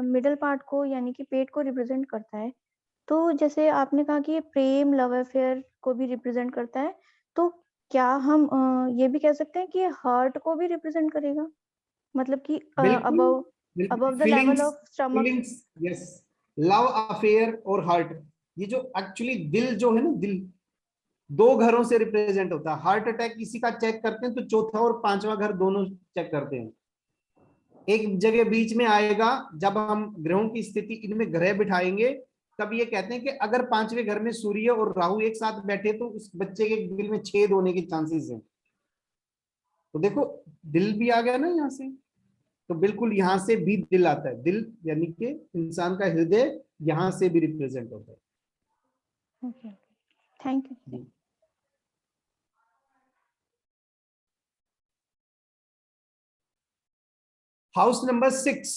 मिडल पार्ट को यानी कि पेट को रिप्रेजेंट करता है, तो जैसे आपने कहा कि ये प्रेम लव अफेयर को भी रिप्रेजेंट करता है, तो क्या हम ये भी कह सकते हैं कि हार्ट को भी रिप्रेजेंट करेगा, मतलब कि above the level of stomach? Feelings, yes, love affair और हार्ट, ये जो एक्चुअली दिल जो है ना, दिल 2 घरों से रिप्रेजेंट होता है। हार्ट अटैक किसी का चेक करते हैं तो चौथा और 5वां घर दोनों चेक करते हैं। एक जगह बीच में आएगा जब हम ग्रहों की स्थिति इनमें ग्रह बिठाएंगे, तब ये कहते हैं कि अगर 5वें घर में सूर्य और राहु एक साथ बैठे तो उस बच्चे के दिल में छेद होने के चांसेस हैं। तो देखो दिल भी आ गया ना यहाँ से, तो बिल्कुल यहाँ से भी दिल आता है। दिल यानी कि इंसान का हृदय यहाँ से भी रिप्रेजेंट होता है। Okay, thank you. House number 6,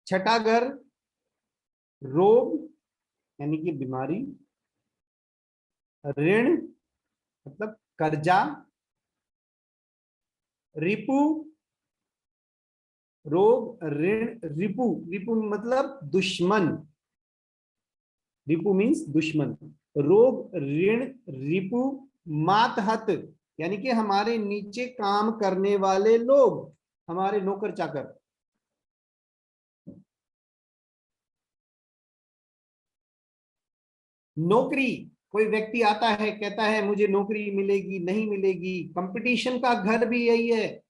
छठा घर, रोग यानी कि बीमारी, ऋण मतलब कर्जा, रिपु, रोग ऋण रिपु, रिपु मतलब दुश्मन, रिपु मीन्स दुश्मन, रोग ऋण रिपु, मातहत यानी कि हमारे नीचे काम करने वाले लोग, हमारे नौकर चाकर। नौकरी, कोई व्यक्ति आता है कहता है मुझे नौकरी मिलेगी नहीं मिलेगी, कंपटीशन का घर भी यही है।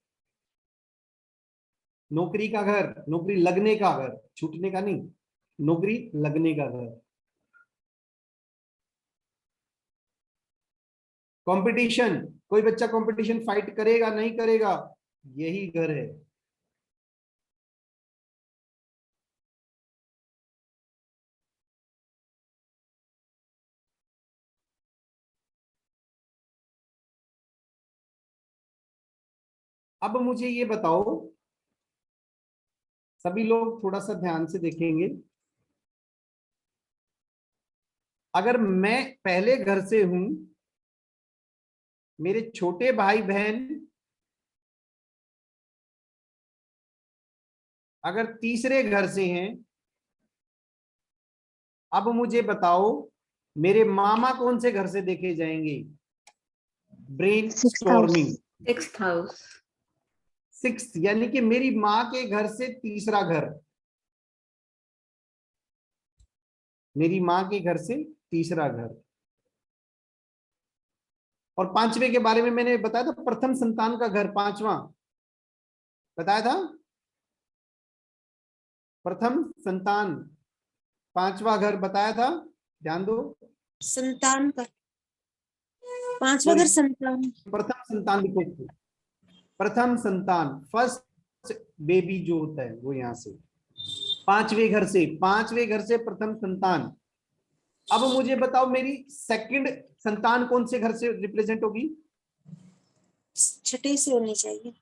नौकरी का घर, नौकरी लगने का घर, छूटने का नहीं, नौकरी लगने का घर। कंपटीशन, कोई बच्चा कंपटीशन फाइट करेगा नहीं करेगा, यही घर है। अब मुझे ये बताओ, सभी लोग थोड़ा सा ध्यान से देखेंगे, अगर मैं पहले घर से हूं, मेरे छोटे भाई बहन अगर तीसरे घर से हैं, अब मुझे बताओ मेरे मामा कौन से घर से देखे जाएंगे? Brain storming. 6th house, 6th यानी कि मेरी माँ के घर से तीसरा घर, मेरी माँ के घर से तीसरा घर। और 5वें के बारे में मैंने बताया था, प्रथम संतान का घर 5वां बताया था, प्रथम संतान 5वां घर बताया था, ध्यान दो। संतान का 5वां घर संतान, प्रथम संतान लिखो, प्रथम संतान, फर्स्ट बेबी जो होता है वो यहाँ से 5वें घर से, 5वें घर से प्रथम संतान। अब मुझे बताओ मेरी सेकंड संतान कौन से घर से रिप्रेजेंट होगी? 6 से होनी चाहिए।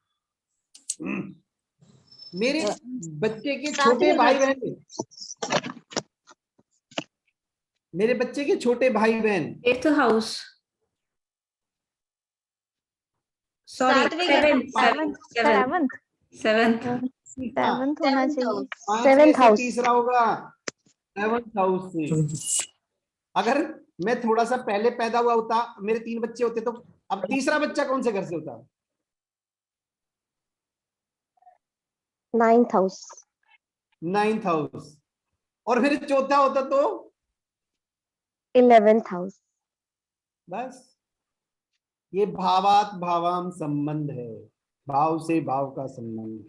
मेरे बच्चे के छोटे भाई बहन, मेरे बच्चे के छोटे भाई बहन 8th हाउस, सॉरी 7th होना चाहिए। 5वें से तीसरा होगा 7th हाउस से। अगर मैं थोड़ा सा पहले पैदा हुआ होता, मेरे 3 बच्चे होते, तो अब तीसरा बच्चा कौन से घर से होता? 9th house. 9th हाउस, और फिर चौथा होता तो 11th हाउस। बस ये भावात भावाम संबंध है, भाव से भाव का संबंध।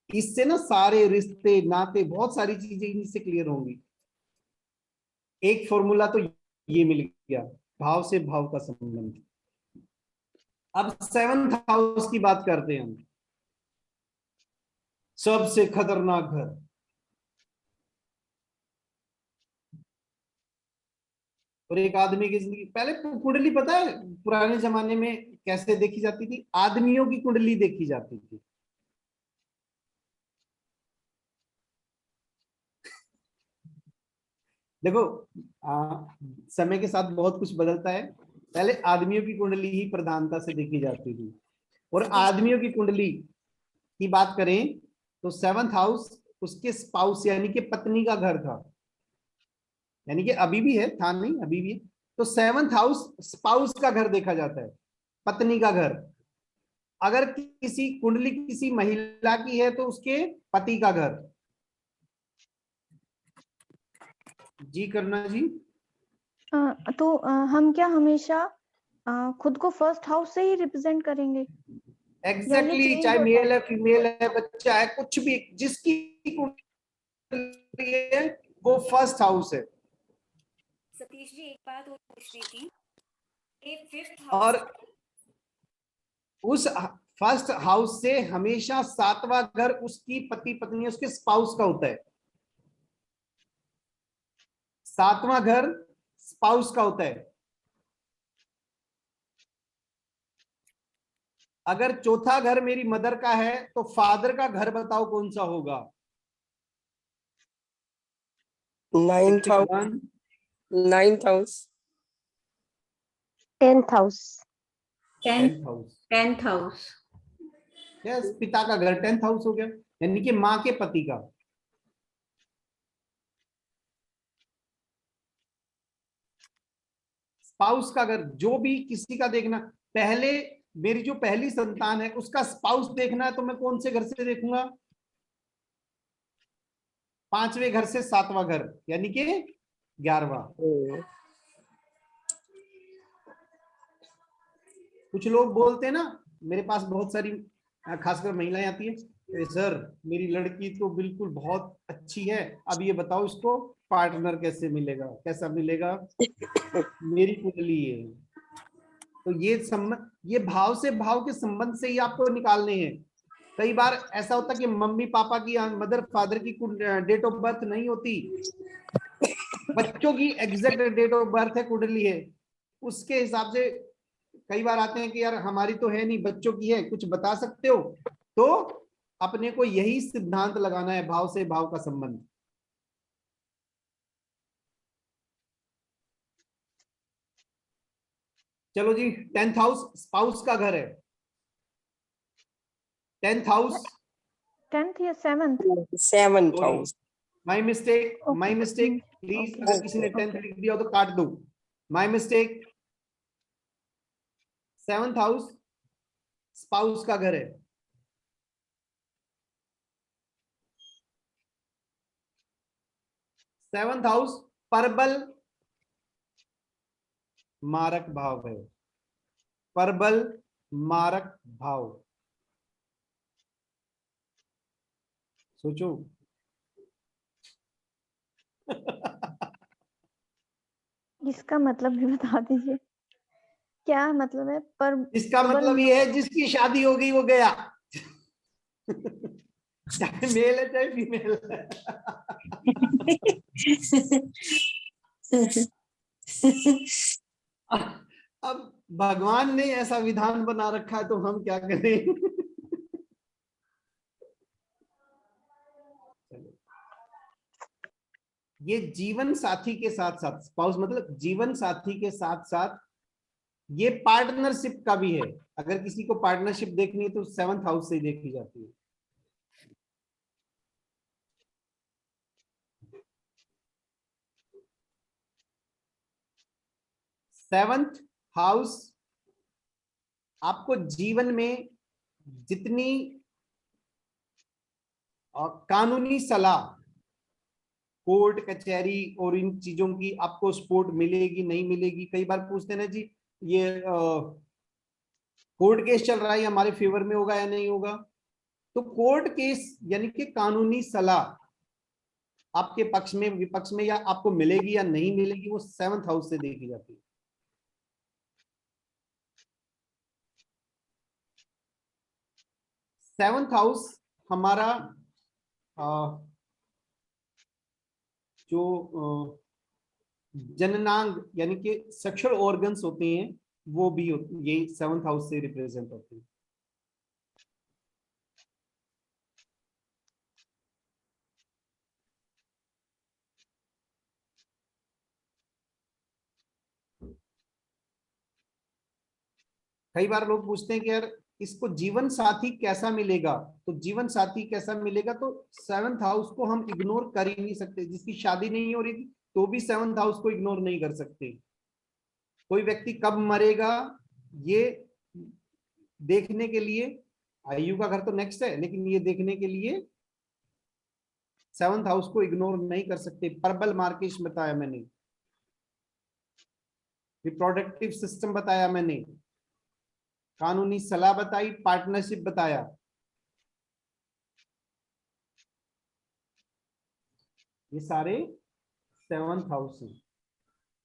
इससे ना सारे रिश्ते नाते बहुत सारी चीजें इनसे क्लियर होंगी। एक फॉर्मूला तो ये मिल गया, भाव से भाव का संबंध। अब 7th हाउस की बात करते हैं हम। सबसे खतरनाक घर, और एक आदमी की जिंदगी। पहले कुंडली पता है पुराने जमाने में कैसे देखी जाती थी? आदमियों की कुंडली देखी जाती थी। देखो समय के साथ बहुत कुछ बदलता है। पहले आदमियों की कुंडली ही प्रधानता से देखी जाती थी, और आदमियों की कुंडली की बात करें तो 7th हाउस उसके स्पाउस यानी कि पत्नी का घर था, यानी कि अभी भी है, था नहीं, अभी भी है। तो 7th हाउस स्पाउस का घर देखा जाता है, पत्नी का घर। अगर किसी कुंडली किसी महिला की है तो उसके पति का घर। जी करना जी। तो हम क्या हमेशा खुद को फर्स्ट हाउस से ही रिप्रेजेंट करेंगे? एग्जैक्टली, चाहे मेल है फीमेल है बच्चा है कुछ भी, जिसकी कुंडली है वो फर्स्ट हाउस है। सतीश जी एक बात और पूछनी थी, एक 5th और हाउस उस फर्स्ट हाउस से हमेशा 7वां घर उसकी पति पत्नी उसके स्पाउस का होता है। 7वां घर स्पाउस का होता है। अगर चौथा घर मेरी मदर का है तो फादर का घर बताओ कौन सा होगा? 9th house. 9th house. 10th house. 10th house. 10th house. Yes, पिता का घर 10th हाउस हो गया, यानी कि माँ के पति का। स्पाउस का घर जो भी किसी का देखना, पहले मेरी जो पहली संतान है उसका स्पाउस देखना है तो मैं कौन से घर से देखूंगा? 5वें घर से 7वां घर, यानी कि 11वां। कुछ लोग बोलते हैं ना, मेरे पास बहुत सारी खासकर महिलाएं आती है, अरे सर मेरी लड़की तो बिल्कुल बहुत अच्छी है, अब ये बताओ इसको पार्टनर कैसे मिलेगा, कैसा मिलेगा? मेरी कुंडली है। तो ये संबंध, ये भाव से भाव के संबंध से ही आपको निकालने हैं। कई बार ऐसा होता कि मम्मी पापा की, मदर फादर की डेट ऑफ बर्थ नहीं होती, बच्चों की एग्जैक्ट डेट ऑफ बर्थ है, कुंडली है, उसके हिसाब से कई बार आते हैं कि यार हमारी तो है नहीं, बच्चों की है, कुछ बता सकते हो? तो अपने को यही सिद्धांत लगाना है, भाव से भाव का संबंध। चलो जी, 10th हाउस स्पाउस का घर है। 10th हाउस 10th या 7th? 7th house. My mistake, my mistake, please अगर किसी ने 10th लिख दिया हो तो काट दो, my mistake. 7th house spouse का घर है। 7th हाउस परबल मारक भाव है, परबल मारक भाव। सोचो। इसका मतलब भी बता दीजिए, क्या मतलब है? पर इसका मतलब ये है जिसकी शादी हो गई वो गया। चाहे मेल है चाहे फीमेल है। अब भगवान ने ऐसा विधान बना रखा है तो हम क्या करें? ये जीवन साथी के साथ साथ, स्पाउस मतलब जीवन साथी के साथ साथ ये पार्टनरशिप का भी है। अगर किसी को पार्टनरशिप देखनी है तो 7th हाउस से ही देखी जाती है। सेवंथ हाउस आपको जीवन में जितनी कानूनी सलाह, कोर्ट कचहरी और इन चीजों की आपको सपोर्ट मिलेगी नहीं मिलेगी। कई बार पूछते हैं ना जी, ये कोर्ट केस चल रहा है, हमारे फेवर में होगा या नहीं होगा। तो कोर्ट केस यानी कि कानूनी सलाह आपके पक्ष में विपक्ष में या आपको मिलेगी या नहीं मिलेगी, वो 7th हाउस से देखी जाती है। सेवंथ हाउस हमारा जो जननांग यानी कि सेक्सुअल ऑर्गन्स होते हैं, वो भी ये 7th हाउस से रिप्रेजेंट होते हैं। कई बार लोग पूछते हैं कि यार इसको जीवन साथी कैसा मिलेगा, तो जीवन साथी कैसा मिलेगा, तो 7th हाउस को हम इग्नोर कर ही नहीं सकते। जिसकी शादी नहीं हो रही थी तो भी 7th हाउस को इग्नोर नहीं कर सकते। कोई व्यक्ति कब मरेगा ये देखने के लिए, आयु का घर तो नेक्स्ट है, लेकिन ये देखने के लिए 7th हाउस को इग्नोर नहीं कर सकते। प्रबल मार्केश बताया मैंने, रिप्रोडक्टिव सिस्टम बताया मैंने, कानूनी सलाह बताई, पार्टनरशिप बताया। ये सारे 7th हाउस हैं।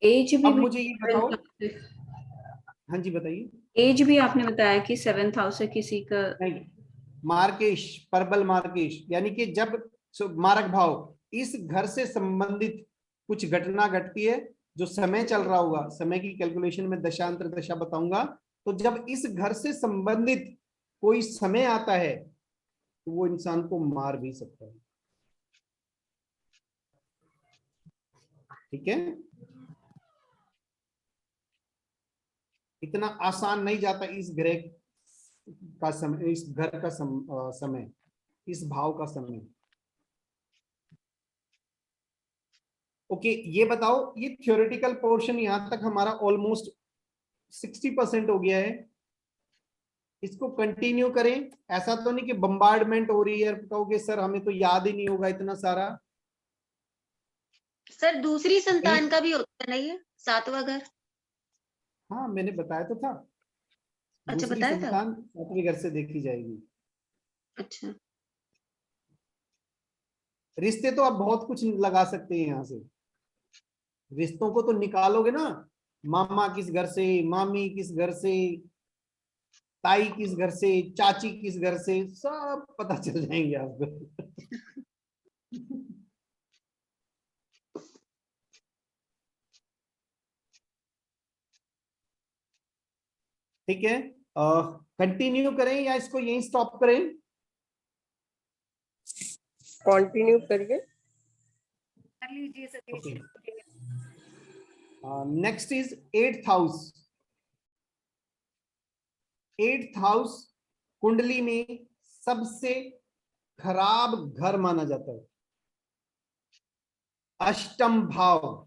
एज भी अब मुझे ये बताओ, 7th हाँ जी बताइए। एज भी आपने बताया कि 7th हाउस है किसी का। नहीं, मार्केश, प्रबल मार्केश यानी कि जब मारक भाव, इस घर से संबंधित कुछ घटना घटती है, जो समय चल रहा होगा, समय की कैलकुलेशन में दशांतर दशा बताऊंगा, तो जब इस घर से संबंधित कोई समय आता है तो वो इंसान को मार भी सकता है। ठीक है, इतना आसान नहीं जाता इस ग्रह का समय, इस घर का समय, इस भाव का समय। ओके, ये बताओ, ये थ्योरेटिकल पोर्शन यहां तक हमारा ऑलमोस्ट 60% हो गया है। इसको कंटिन्यू करें। ऐसा तो नहीं कि बम्बार्डमेंट हो रही है, कहोगे सर हमें तो याद ही नहीं होगा इतना सारा। सर दूसरी संतान का भी होता है ना ये 7वां घर? हाँ मैंने बताया तो था, अच्छा, दूसरी बताया था। संतान 7वें घर से देखी जाएगी। अच्छा, रिश्ते तो आप बहुत कुछ लगा सकते हैं यहाँ से, रिश्तों को तो निकालोगे ना, मामा किस घर से, मामी किस घर से, ताई किस घर से, चाची किस घर से, सब पता चल जाएंगे आपको। ठीक है, कंटिन्यू करें या इसको यहीं स्टॉप करें? कंटिन्यू करिए। कर लीजिए Satish ji. Next is 8th house. 8th house कुंडली में सबसे खराब घर माना जाता है। अष्टम भाव,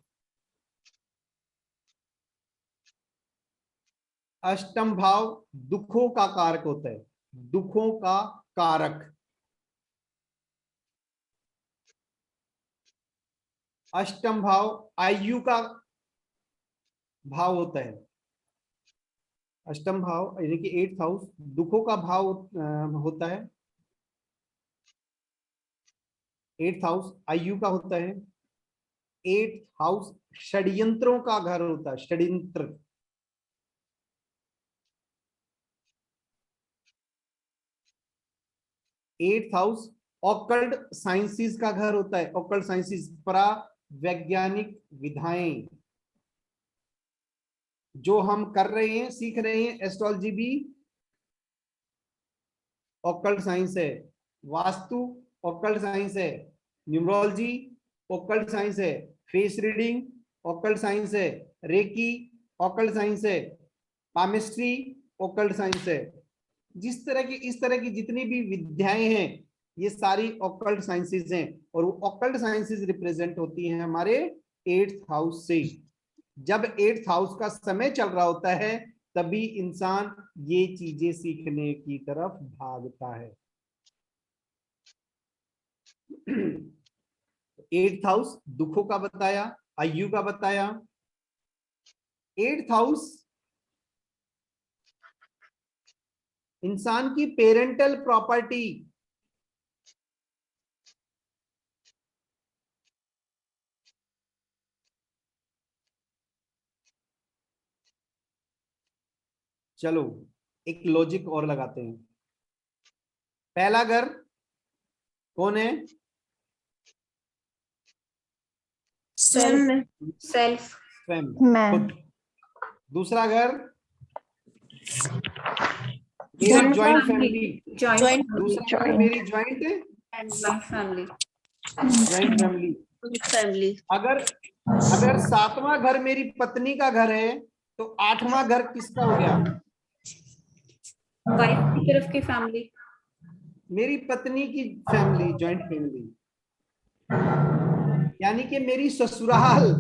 अष्टम भाव दुखों का कारक होता है, दुखों का कारक। अष्टम भाव आयु का भाव होता है। अष्टम भाव यानी कि 8th हाउस दुखों का भाव होता है। 8th हाउस आयु का होता है। 8th हाउस षड्यंत्रों का घर होता है, षड्यंत्र। एट्थ हाउस ऑकल्ट साइंसेस का घर होता है। ऑकल्ट साइंसेस वैज्ञानिक विधाएं जो हम कर रहे हैं, सीख रहे हैं। एस्ट्रोलॉजी भी ऑकल्ट साइंस है, वास्तु ऑकल्ट साइंस है, न्यूमरोलॉजी ऑकल्ट साइंस है, फेस रीडिंग ऑकल्ट साइंस है, रेकी ऑकल्ट साइंस है, पामिस्ट्री ऑकल्ट साइंस है। जिस तरह की इस तरह की जितनी भी विद्याएं हैं ये सारी ऑकल्ट साइंसेस हैं, और वो ऑकल्ट साइंसेस रिप्रेजेंट होती हैं हमारे 8th हाउस से। जब 8th हाउस का समय चल रहा होता है तभी इंसान ये चीजें सीखने की तरफ भागता है। एट्थ हाउस दुखों का बताया, आयु का बताया। एट्थ हाउस इंसान की पेरेंटल प्रॉपर्टी, चलो एक लॉजिक और लगाते हैं। पहला घर कौन है? स्वयं में, सेल्फ। स्वयं, मैं। खुद। दूसरा घर मेरी ज्वाइंट फैमिली। जॉइंट दूसरा घर Joint. मेरी ज्वाइंट फैमिली। फैमिली। फैमिली। अगर सातवां घर मेरी पत्नी का घर है तो आठवां घर किसका हो गया? वाइफ की तरफ की फैमिली। मेरी पत्नी की फैमिली, ज्वाइंट फैमिली, यानी कि मेरी ससुराल।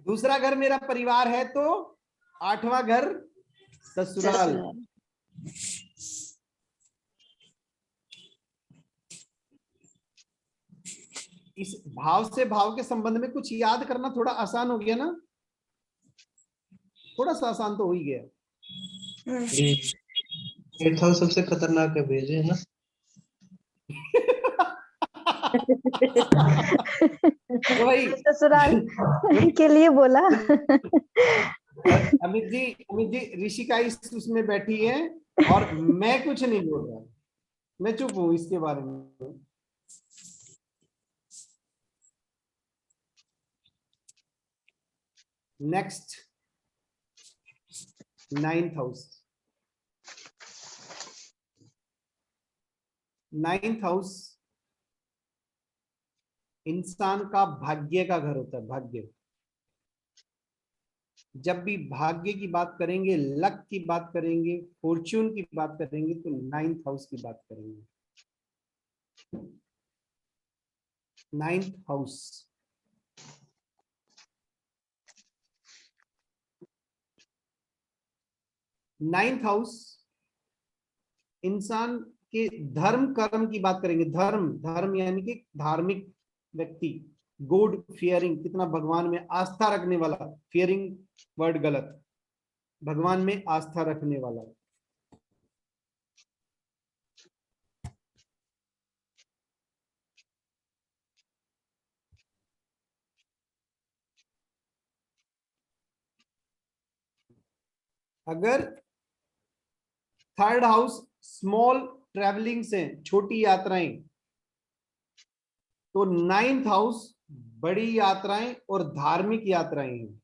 दूसरा घर मेरा परिवार है तो आठवां घर ससुराल। इस भाव से भाव के संबंध में कुछ याद करना थोड़ा आसान हो गया ना? थोड़ा सा आसान तो हो ही गया। एट्थ हाउस सबसे खतरनाक है भेजे है ना। तो भाई ससुराल के लिए बोला। अमित जी ऋषिका इस उसमें बैठी है और मैं कुछ नहीं बोल रहा, मैं चुप हूं इसके बारे में। Next, ninth house. Ninth house इंसान का भाग्य का घर होता है। भाग्य, जब भी भाग्य की बात करेंगे, लक की बात करेंगे, फॉर्च्यून की बात करेंगे तो नाइन्थ हाउस की बात करेंगे। नाइन्थ हाउस नाइन्थ हाउस इंसान के धर्म कर्म की बात करेंगे। धर्म यानी कि धार्मिक व्यक्ति, गॉड फियरिंग, कितना भगवान में आस्था रखने वाला। फियरिंग वर्ड गलत, भगवान में आस्था रखने वाला। अगर थर्ड हाउस स्मॉल ट्रेवलिंग से, छोटी यात्राएं, तो नाइन्थ हाउस बड़ी यात्राएं और धार्मिक यात्राएं हैं।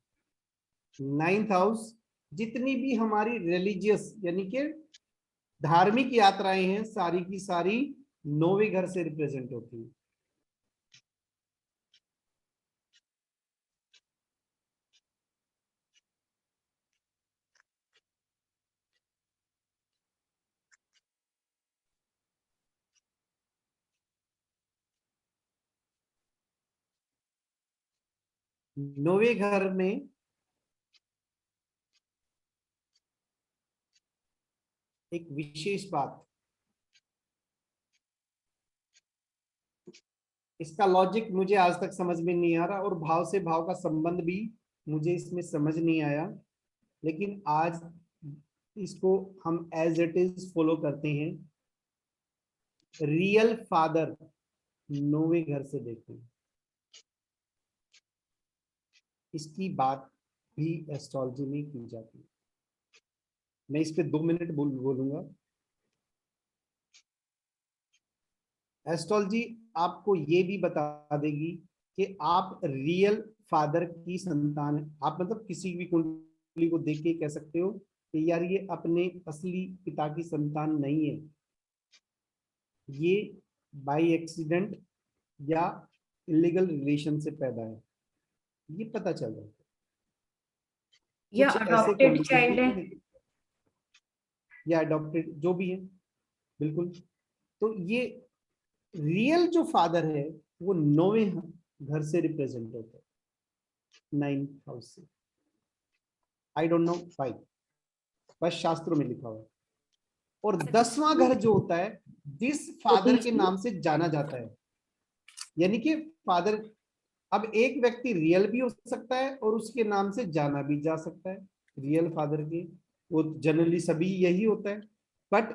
नाइन्थ हाउस जितनी भी हमारी रिलीजियस यानी कि धार्मिक यात्राएं हैं, सारी की सारी 9वें घर से रिप्रेजेंट होती है। नौवें घर में एक विशेष बात, इसका लॉजिक मुझे आज तक समझ में नहीं आ रहा और भाव से भाव का संबंध भी मुझे इसमें समझ नहीं आया, लेकिन आज इसको हम एज इट इज फॉलो करते हैं। रियल फादर 9वें घर से देखें, इसकी बात भी एस्ट्रोलॉजी में की जाती है। मैं इस पे 2 मिनट बोलूंगा। एस्ट्रोलॉजी आपको ये भी बता देगी कि आप रियल फादर की संतान है। आप मतलब किसी भी कुंडली को देख के कह सकते हो कि यार ये अपने असली पिता की संतान नहीं है, ये बाय एक्सीडेंट या इलीगल रिलेशन से पैदा है, ये पता चल रहा है। या कुछ ऐसे अडॉप्टेड कुंडली चाइल्ड है, या अडॉप्टेड, जो भी है, बिल्कुल। तो ये रियल जो फादर है वो 9वें घर से रिप्रेजेंट होता है, 9th हाउस से। आई डोंट नो व्हाई, बस शास्त्रों में लिखा हुआ है। और 10वां घर जो होता है दिस फादर के नाम से जाना जाता है। यानी कि फादर, अब एक व्यक्ति रियल भी हो सकता है और उसके नाम से जाना भी जा सकता है, रियल फादर के, वो जनरली सभी यही होता है। बट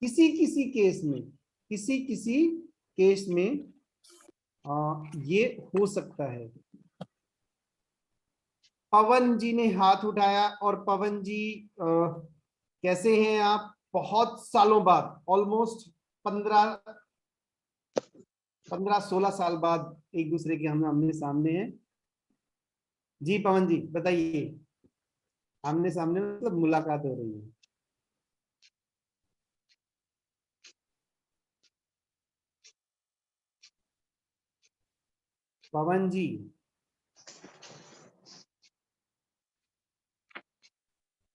किसी किसी केस में ये हो सकता है। पवन जी ने हाथ उठाया, और पवन जी कैसे हैं आप? बहुत सालों बाद, ऑलमोस्ट 15-16 साल बाद एक दूसरे के हम आमने सामने हैं। जी पवन जी बताइए, आमने सामने मतलब मुलाकात हो रही है। पवन जी,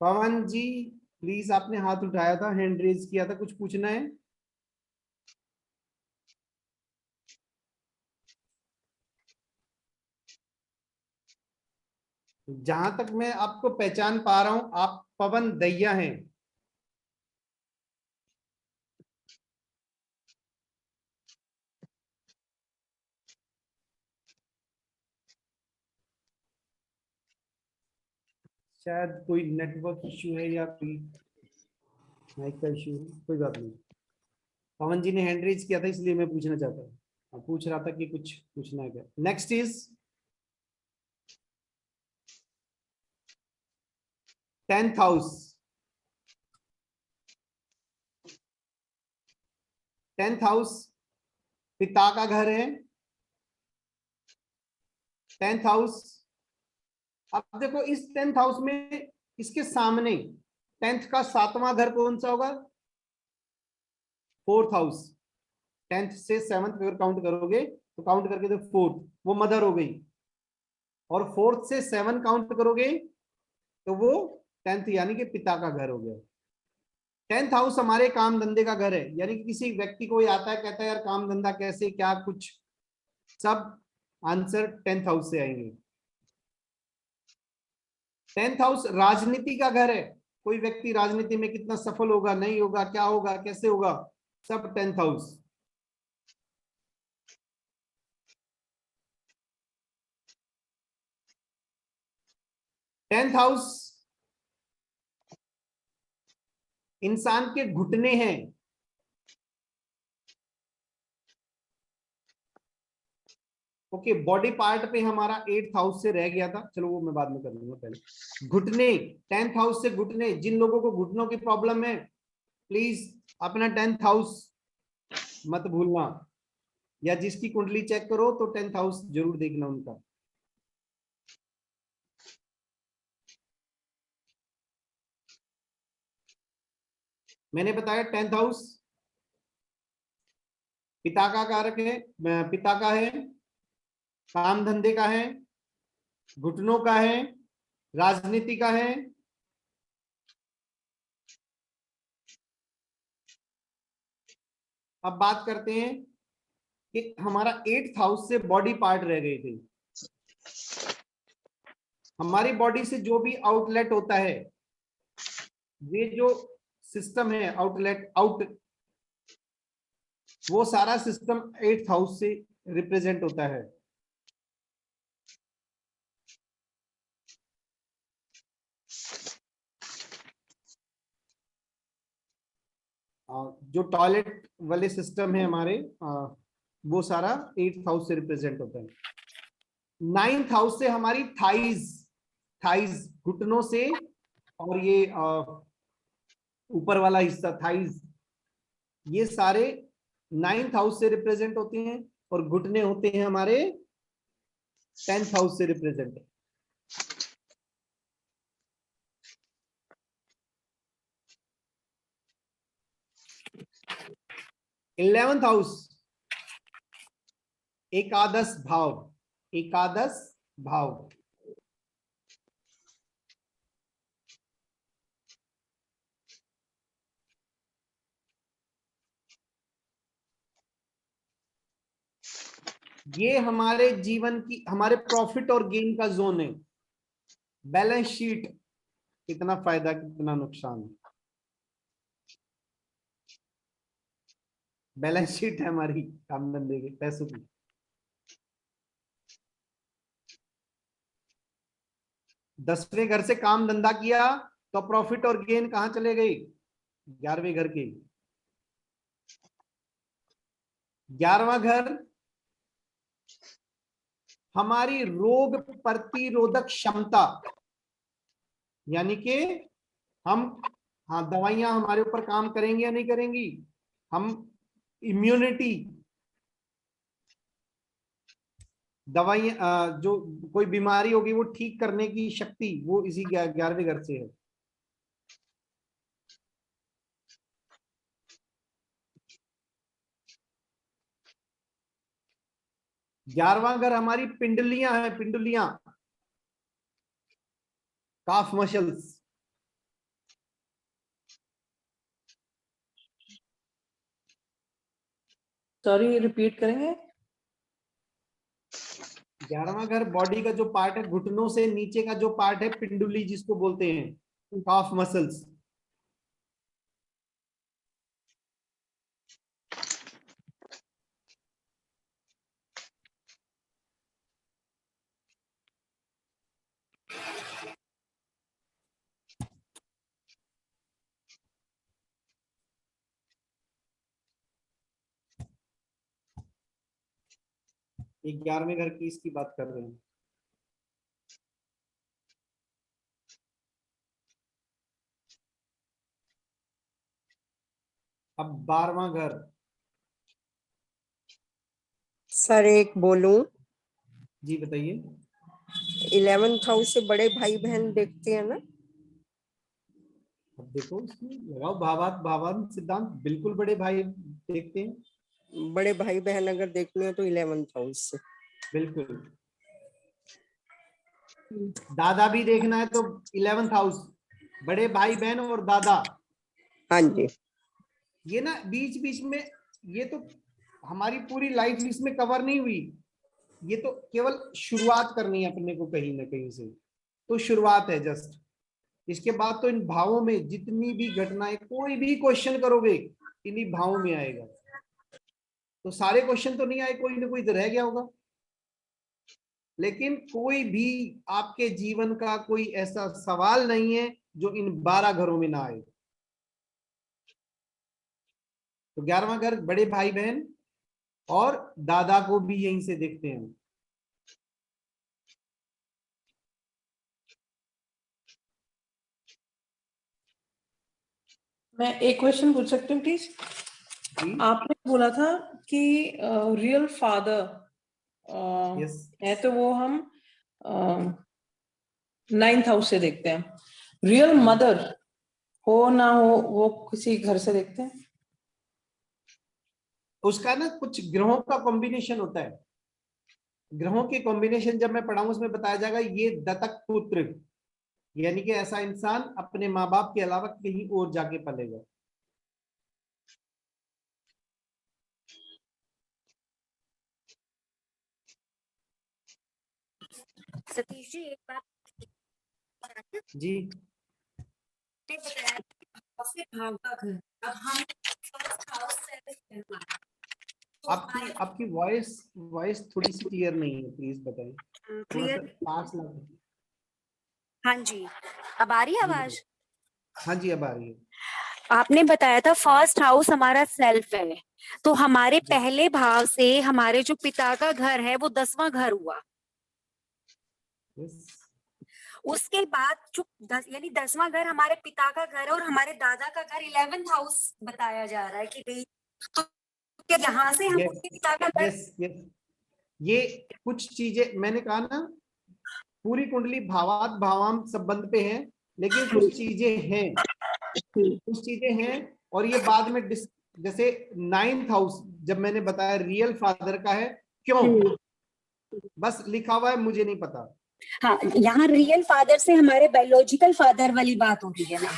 पवन जी प्लीज, आपने हाथ उठाया था, हैंड रेज किया था, कुछ पूछना है? जहां तक मैं आपको पहचान पा रहा हूं, आप पवन दैया हैं। शायद कोई नेटवर्क इश्यू है या कोई माइक का इश्यू है, कोई बात नहीं। पवन जी ने हैंड रेज किया था इसलिए मैं पूछना चाहता हूँ, पूछ रहा था कि कुछ पूछना है क्या। Next is 10th house. 10th house पिता का घर है। 10th हाउस, अब देखो इस 10th हाउस में इसके सामने 10th का 7वां घर कौन सा होगा? 4th house. 10th से 7th अगर काउंट करोगे तो काउंट करके तो 4th, वो मदर हो गई। और 4th से 7 काउंट करोगे तो वो 10th यानी कि पिता का घर हो गया। 10th हाउस हमारे काम धंधे का घर है, यानी कि किसी व्यक्ति को आता है, कहता है यार काम धंधा कैसे, क्या कुछ, सब आंसर 10th हाउस से आएंगे। 10th हाउस राजनीति का घर है, कोई व्यक्ति राजनीति में कितना सफल होगा, नहीं होगा, क्या होगा, कैसे होगा, सब 10th हाउस। टेंथ हाउस इंसान के घुटने हैं। ओके, बॉडी पार्ट पे हमारा 8th हाउस से रह गया था, चलो वो मैं बाद में कर लूंगा। पहले घुटने, 10th हाउस से घुटने, जिन लोगों को घुटनों की प्रॉब्लम है प्लीज अपना 10th हाउस मत भूलना, या जिसकी कुंडली चेक करो तो 10th हाउस जरूर देखना उनका। मैंने बताया 10th हाउस पिता का कारक है, पिता का है, काम धंधे का है, घुटनों का है, राजनीति का है। अब बात करते हैं कि हमारा 8th हाउस से बॉडी पार्ट रह गए थे। हमारी बॉडी से जो भी आउटलेट होता है, ये जो सिस्टम है आउटलेट आउट, वो सारा सिस्टम 8th हाउस से रिप्रेजेंट होता है। जो टॉयलेट वाले सिस्टम है हमारे, वो सारा 8th हाउस से रिप्रेजेंट होता है। 9th हाउस से हमारी थाइज, थाइज घुटनों से, और ये ऊपर वाला हिस्सा थाइज, ये सारे 9th हाउस से रिप्रेजेंट होते हैं, और घुटने होते हैं हमारे 10th हाउस से रिप्रेजेंट। इलेवेंथ हाउस एकादश भाव, एकादश भाव। ये हमारे जीवन की, हमारे प्रॉफिट और गेन का जोन है। बैलेंस शीट, कितना फायदा कितना नुकसान। बैलेंस शीट है हमारी काम धंधे के पैसों की। दसवें घर से काम धंधा किया तो प्रॉफिट और गेन कहां चले गए? 11वें घर के। 11वां घर हमारी रोग प्रतिरोधक क्षमता, यानी कि हम, हाँ, दवाइयां हमारे ऊपर काम करेंगी या नहीं करेंगी, हम इम्यूनिटी, दवाइयां जो कोई बीमारी होगी वो ठीक करने की शक्ति, वो इसी 11वें घर से है। ग्यारहवां घर हमारी पिंडलियां हैं, पिंडलियां, काफ मसल्स। सॉरी, रिपीट करेंगे? 11वां घर बॉडी का जो पार्ट है, घुटनों से नीचे का जो पार्ट है, पिंडुली जिसको बोलते हैं, काफ मसल्स। ये 11वें घर की इसकी बात कर रहे हैं। अब 12वां घर। सर एक बोलूं, जी बताइए। 11th हाउस से बड़े भाई बहन देखते हैं ना? अब देखो इसमें लगाओ भावांत सिद्धांत, बिल्कुल बड़े भाई देखते हैं। बड़े भाई बहन अगर देखने हो तो 11th हाउस से। बिल्कुल। दादा भी देखना है तो 11th हाउस, बड़े भाई बहन और दादा। हाँ जी। ये ना बीच बीच में, ये तो हमारी पूरी लाइफ इसमें कवर नहीं हुई, ये तो केवल शुरुआत करनी है अपने को कहीं ना कहीं से, तो शुरुआत है जस्ट। इसके बाद तो इन भावों में जितनी भी घटनाएं, कोई भी क्वेश्चन करोगे इन्हीं भावों में आएगा। तो सारे क्वेश्चन तो नहीं आए, कोई ना कोई तो रह गया होगा, लेकिन कोई भी आपके जीवन का कोई ऐसा सवाल नहीं है जो इन 12 घरों में ना आए। तो 11वां घर बड़े भाई बहन और दादा को भी यहीं से देखते हैं। मैं एक क्वेश्चन पूछ सकती हूँ प्लीज? आपने बोला था कि रियल फादर है तो वो हम 9th हाउस से देखते हैं, रियल मदर हो ना हो वो किसी घर से देखते हैं? उसका ना कुछ ग्रहों का कॉम्बिनेशन होता है, ग्रहों के कॉम्बिनेशन जब मैं पढ़ाऊं उसमें बताया जाएगा। ये दत्तक पुत्र, यानी कि ऐसा इंसान अपने माँ बाप के अलावा कहीं और जाके पलेगा। सतीश जी एक बात जी। भाव का घर, अब हम आपकी वॉइस थोड़ी सी क्लियर नहीं है, प्लीज बताएं। थोड़ा सा पास लगे। हाँ जी, अब आ रही है आवाज? हाँ जी अब आ रही है। आपने बताया था फर्स्ट हाउस हमारा सेल्फ है, तो हमारे पहले भाव से हमारे जो पिता का घर है वो 10वां घर हुआ। उसके बाद जो यानी 10वां घर हमारे पिता का घर है और हमारे दादा का घर 11th हाउस बताया जा रहा है कि भाई, तो क्या यहाँ से हम अपने पिता का घर। ये कुछ चीजें मैंने कहा ना, पूरी कुंडली भावात भावाम संबंध पे है, लेकिन कुछ चीजें हैं और ये बाद में जैसे 9th हाउस जब मैंने बताया रियल फादर का है, क्यों बस लिखा हुआ है, मुझे नहीं पता। हाँ, यहाँ रियल फादर से हमारे बायोलॉजिकल फादर वाली बात हो रही है ना?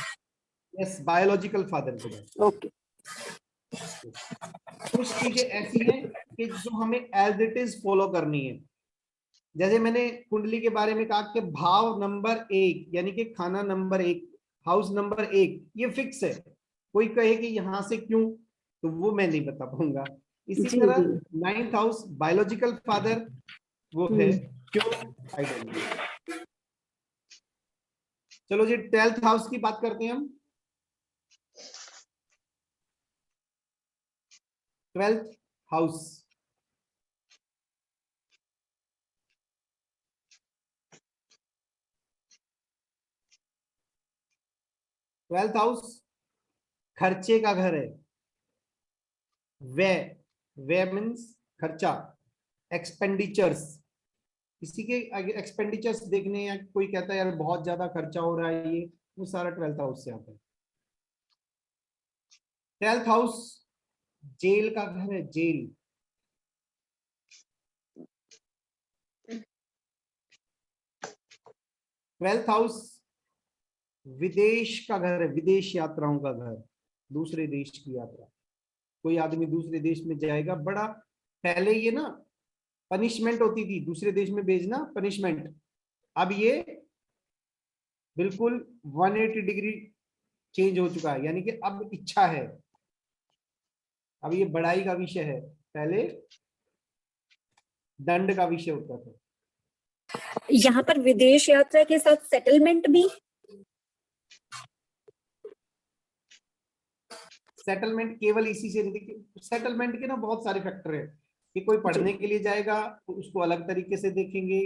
यस, बायोलॉजिकल फादर से बात। ओके। कुछ चीजें ऐसी हैं कि जो हमें एज इट इज फॉलो करनी है। जैसे मैंने कुंडली के बारे में कहा कि भाव नंबर 1 यानी कि खाना नंबर 1, हाउस नंबर 1 ये फिक्स है। कोई कहे कि यहाँ से क्यों, तो वो मैं नहीं बता पाऊंगा। इसी जी, तरह जी। 9th हाउस बायोलॉजिकल फादर वो है क्यों, आई डोंट नो। चलो जी 12th हाउस की बात करते हैं हम। 12th हाउस, ट्वेल्थ हाउस खर्चे का घर है। व्यय, व्यय मीन्स खर्चा, एक्सपेंडिचर्स। किसी के एक्सपेंडिचर्स देखने, या कोई कहता है यार बहुत ज्यादा खर्चा हो रहा है, ये वो सारा 12th हाउस से आता है। 12th हाउस जेल का घर है, जेल। ट्वेल्थ हाउस विदेश का घर है, विदेश यात्राओं का घर, दूसरे देश की यात्रा। कोई आदमी दूसरे देश में जाएगा, बड़ा पहले ये ना पनिशमेंट होती थी, दूसरे देश में भेजना पनिशमेंट, अब ये बिल्कुल 180 डिग्री चेंज हो चुका है, यानी कि अब इच्छा है, अब ये बड़ाई का विषय है, पहले दंड का विषय होता था। यहाँ पर विदेश यात्रा के साथ सेटलमेंट भी, सेटलमेंट केवल इसी से नहीं, सेटलमेंट के ना बहुत सारे फैक्टर है कि कोई पढ़ने के लिए जाएगा तो उसको अलग तरीके से देखेंगे,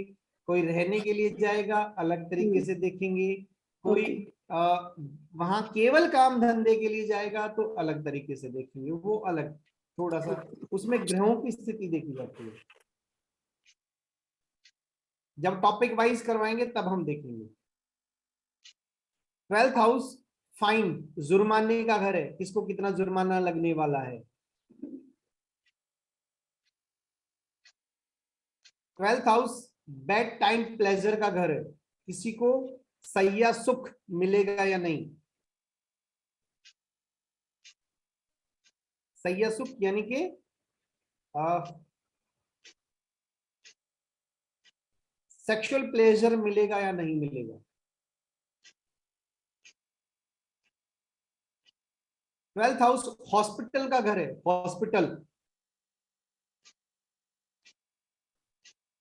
कोई रहने के लिए जाएगा अलग तरीके से देखेंगे, कोई वहां केवल काम धंधे के लिए जाएगा तो अलग तरीके से देखेंगे, वो अलग थोड़ा सा उसमें ग्रहों की स्थिति देखी जाती है। जब टॉपिक वाइज करवाएंगे तब हम देखेंगे। 12th हाउस फाइन, जुर्माने का घर है, किसको कितना जुर्माना लगने वाला है। 12th house bed time pleasure का घर है, किसी को सैया सुख मिलेगा या नहीं। सैया सुख यानी कि सेक्सुअल प्लेजर मिलेगा या नहीं मिलेगा। 12th हाउस हॉस्पिटल का घर है, हॉस्पिटल।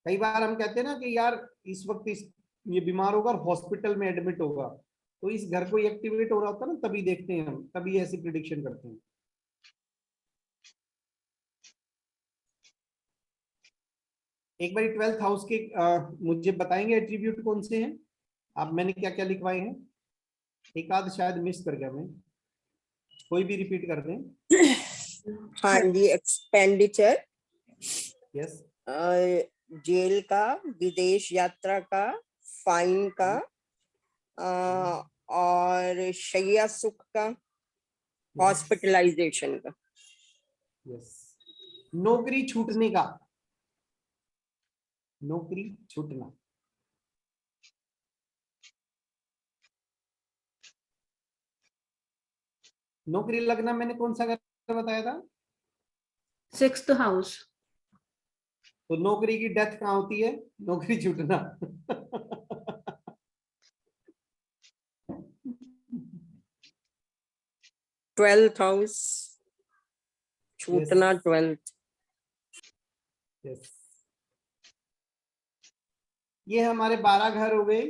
कई बार हम कहते हैं ना कि यार इस वक्त ये बीमार होगा और हॉस्पिटल में एडमिट होगा, तो इस घर को एक्टिवेट हो रहा होता है ना, तभी देखते हैं हम, तभी ऐसी प्रिडिक्शन करते हैं। एक बार 12th हाउस के मुझे बताएंगे एट्रीब्यूट कौन से हैं, अब मैंने क्या क्या लिखवाए हैं, एक आध शायद मिस कर गया मैं, कोई भी रिपीट कर दें। हाँ जी, एक्सपेंडिचर, यस, जेल का, विदेश यात्रा का, फाइन का, और शैया सुख का, हॉस्पिटलाइजेशन का। यस, नौकरी छूटने का, नौकरी छूटना। नौकरी लगना मैंने कौन सा घर बताया था, 6th हाउस। तो नौकरी की डेथ कहाँ होती है, नौकरी छूटना। 12th हाउस छूटना, 12th। यस, ये हमारे 12 घर हो गए,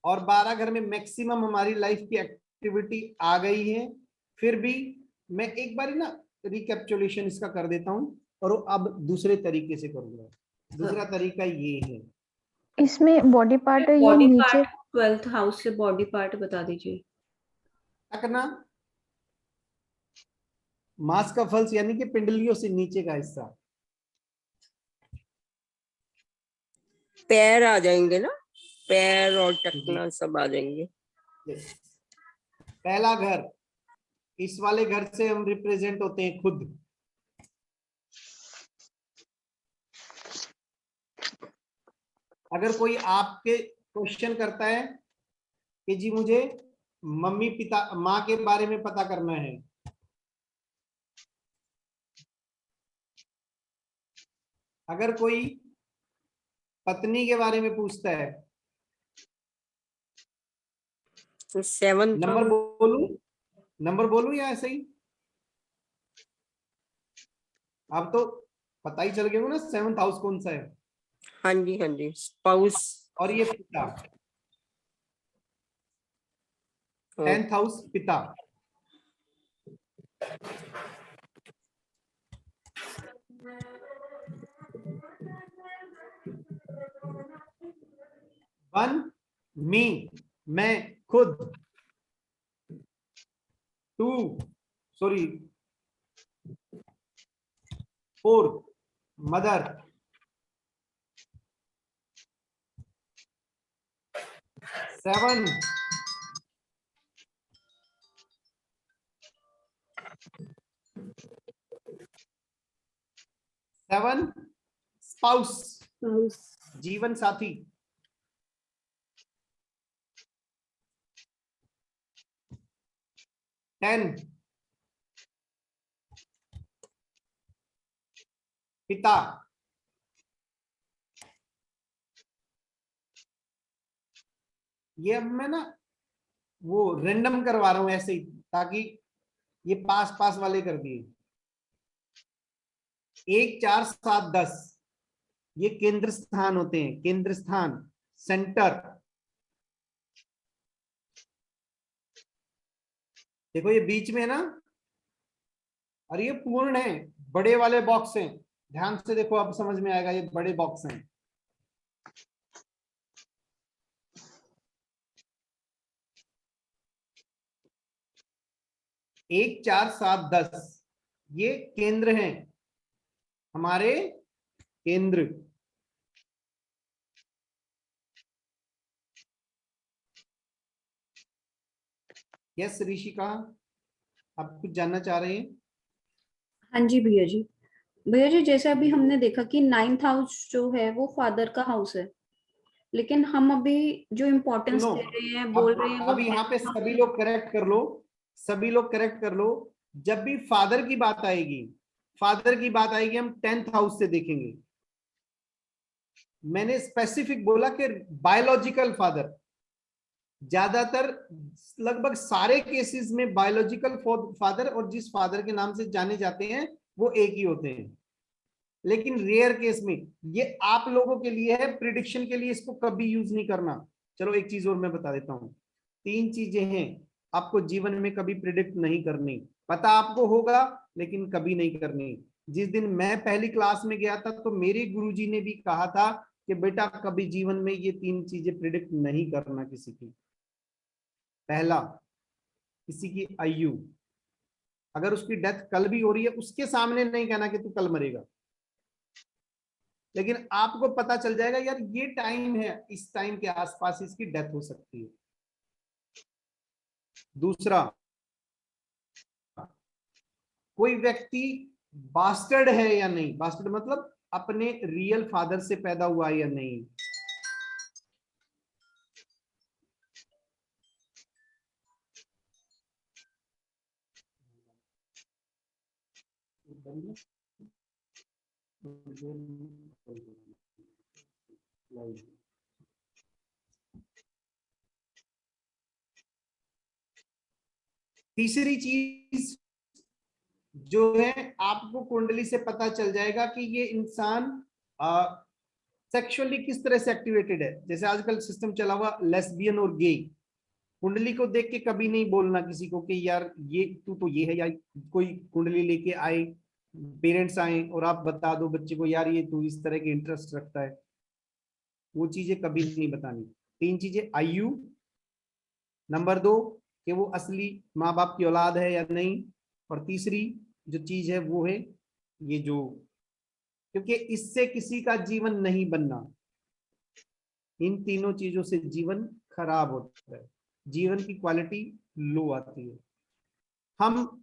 और 12 घर में मैक्सिमम हमारी लाइफ की एक्टिविटी आ गई है। फिर भी मैं एक बार ना रिकैप्चुलेशन इसका कर देता हूं, और अब दूसरे तरीके से करूंगा। दूसरा तरीका ये है, इसमें बॉडी पार्ट ये बॉडी नीचे, पार्ट 12th हाउस से बॉडी पार्ट बता दीजिए। टकना, मांस का फल्स यानी कि पिंडलियों से नीचे का हिस्सा, पैर आ जाएंगे ना, पैर और टखना सब आ जाएंगे। पहला घर, इस वाले घर से हम रिप्रेजेंट होते हैं खुद। अगर कोई आपके क्वेश्चन करता है कि जी मुझे मम्मी पिता माँ के बारे में पता करना है, अगर कोई पत्नी के बारे में पूछता है, तो 7th नंबर बोलूं या ऐसे ही, अब तो पता ही चल गया होगा ना 7th हाउस कौन सा है। हाँ जी स्पाउस। और ये पिता, 10th हाउस पिता। वन मी, मैं खुद। 2 सॉरी 4 मदर। 7 स्पाउस, जीवन साथी। 10 पिता। ये अब मैं ना वो रेंडम करवा रहा हूं ऐसे ही, ताकि ये पास पास वाले कर दिए। 1 4 7 10 ये केंद्र स्थान होते हैं, केंद्र स्थान, सेंटर। देखो ये बीच में है ना, और ये पूर्ण है, बड़े वाले बॉक्स हैं। ध्यान से देखो, अब समझ में आएगा, ये बड़े बॉक्स हैं। एक 4 7 10 ये केंद्र हैं, हमारे केंद्र। यस ऋषिका, आप कुछ जानना चाह रहे हैं? हाँ जी भैया जी। भैया जी, जैसे अभी हमने देखा कि 9th हाउस जो है वो फादर का हाउस है, लेकिन हम अभी जो इम्पोर्टेंस सुनो, दे रहे हैं, बोल रहे हैं, अब यहाँ पे सभी लोग करेक्ट कर लो, सभी लोग करेक्ट कर लो। जब भी फादर की बात आएगी, फादर की बात आएगी, हम 10th हाउस से देखेंगे। मैंने स्पेसिफिक बोला कि बायोलॉजिकल फादर, ज्यादातर लगभग सारे केसेस में बायोलॉजिकल फादर और जिस फादर के नाम से जाने जाते हैं वो एक ही होते हैं। लेकिन रेयर केस में, ये आप लोगों के लिए है, प्रिडिक्शन के लिए इसको कभी यूज नहीं करना। चलो एक चीज और मैं बता देता हूं, 3 चीजें हैं आपको जीवन में कभी प्रिडिक्ट नहीं करनी। पता आपको होगा लेकिन कभी नहीं करनी। जिस दिन मैं पहली क्लास में गया था तो मेरे गुरुजी ने भी कहा था कि बेटा कभी जीवन में ये 3 चीजें प्रिडिक्ट नहीं करना किसी की। पहला, किसी की आयु, अगर उसकी डेथ कल भी हो रही है उसके सामने नहीं कहना कि तू कल मरेगा, लेकिन आपको पता चल जाएगा यार ये टाइम है, इस टाइम के आसपास इसकी डेथ हो सकती है। दूसरा, कोई व्यक्ति बास्टर्ड है या नहीं, बास्टर्ड मतलब अपने रियल फादर से पैदा हुआ है या नहीं। तीसरी चीज जो है, आपको कुंडली से पता चल जाएगा कि ये इंसान सेक्सुअली किस तरह से एक्टिवेटेड है। जैसे आजकल सिस्टम चला हुआ लेस्बियन और गे, कुंडली को देख के कभी नहीं बोलना किसी को कि यार ये तू तो ये है, या कोई कुंडली लेके आए, पेरेंट्स आए और आप बता दो बच्चे को यार ये तू इस तरह के इंटरेस्ट रखता है, वो चीजें कभी नहीं बतानी। 3 चीजें, आयु, नंबर 2 कि वो असली माँ बाप की औलाद है या नहीं, और तीसरी जो चीज है वो है ये जो, क्योंकि इससे किसी का जीवन नहीं बनना। इन तीनों चीजों से जीवन खराब होता है, जीवन की क्वालिटी लो आती है। हम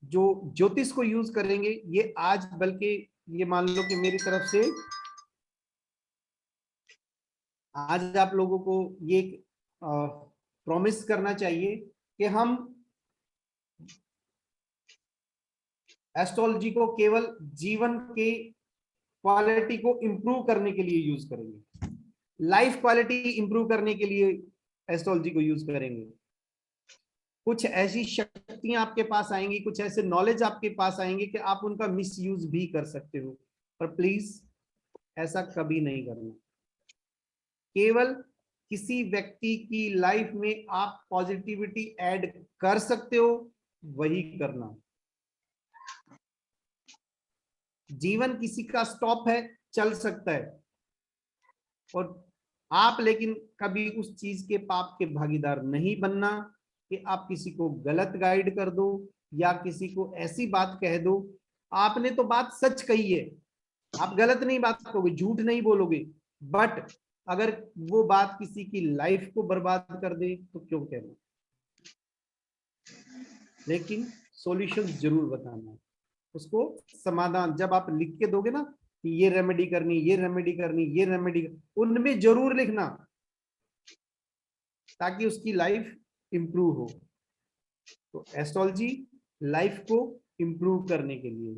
जो ज्योतिष को यूज करेंगे ये आज, बल्कि ये मान लो कि मेरी तरफ से आज आप लोगों को ये प्रॉमिस करना चाहिए कि हम एस्ट्रोलॉजी को केवल जीवन के क्वालिटी को इंप्रूव करने के लिए यूज करेंगे, लाइफ क्वालिटी इंप्रूव करने के लिए एस्ट्रोलॉजी को यूज करेंगे। कुछ ऐसी शक्तियां आपके पास आएंगी, कुछ ऐसे नॉलेज आपके पास आएंगे कि आप उनका मिसयूज भी कर सकते हो, पर प्लीज ऐसा कभी नहीं करना। केवल किसी व्यक्ति की लाइफ में आप पॉजिटिविटी ऐड कर सकते हो वही करना। जीवन किसी का स्टॉप है, चल सकता है, और आप लेकिन कभी उस चीज के पाप के भागीदार नहीं बनना कि आप किसी को गलत गाइड कर दो या किसी को ऐसी बात कह दो। आपने तो बात सच कही है, आप गलत नहीं बात करोगे, झूठ नहीं बोलोगे, बट अगर वो बात किसी की लाइफ को बर्बाद कर दे तो क्यों कहना। लेकिन सॉल्यूशन जरूर बताना, उसको समाधान जब आप लिख के दोगे ना कि ये रेमेडी करनी, ये रेमेडी करनी, ये रेमेडी, उनमें जरूर लिखना ताकि उसकी लाइफ इंप्रूव हो। तो एस्ट्रोलॉजी लाइफ को इंप्रूव करने के लिए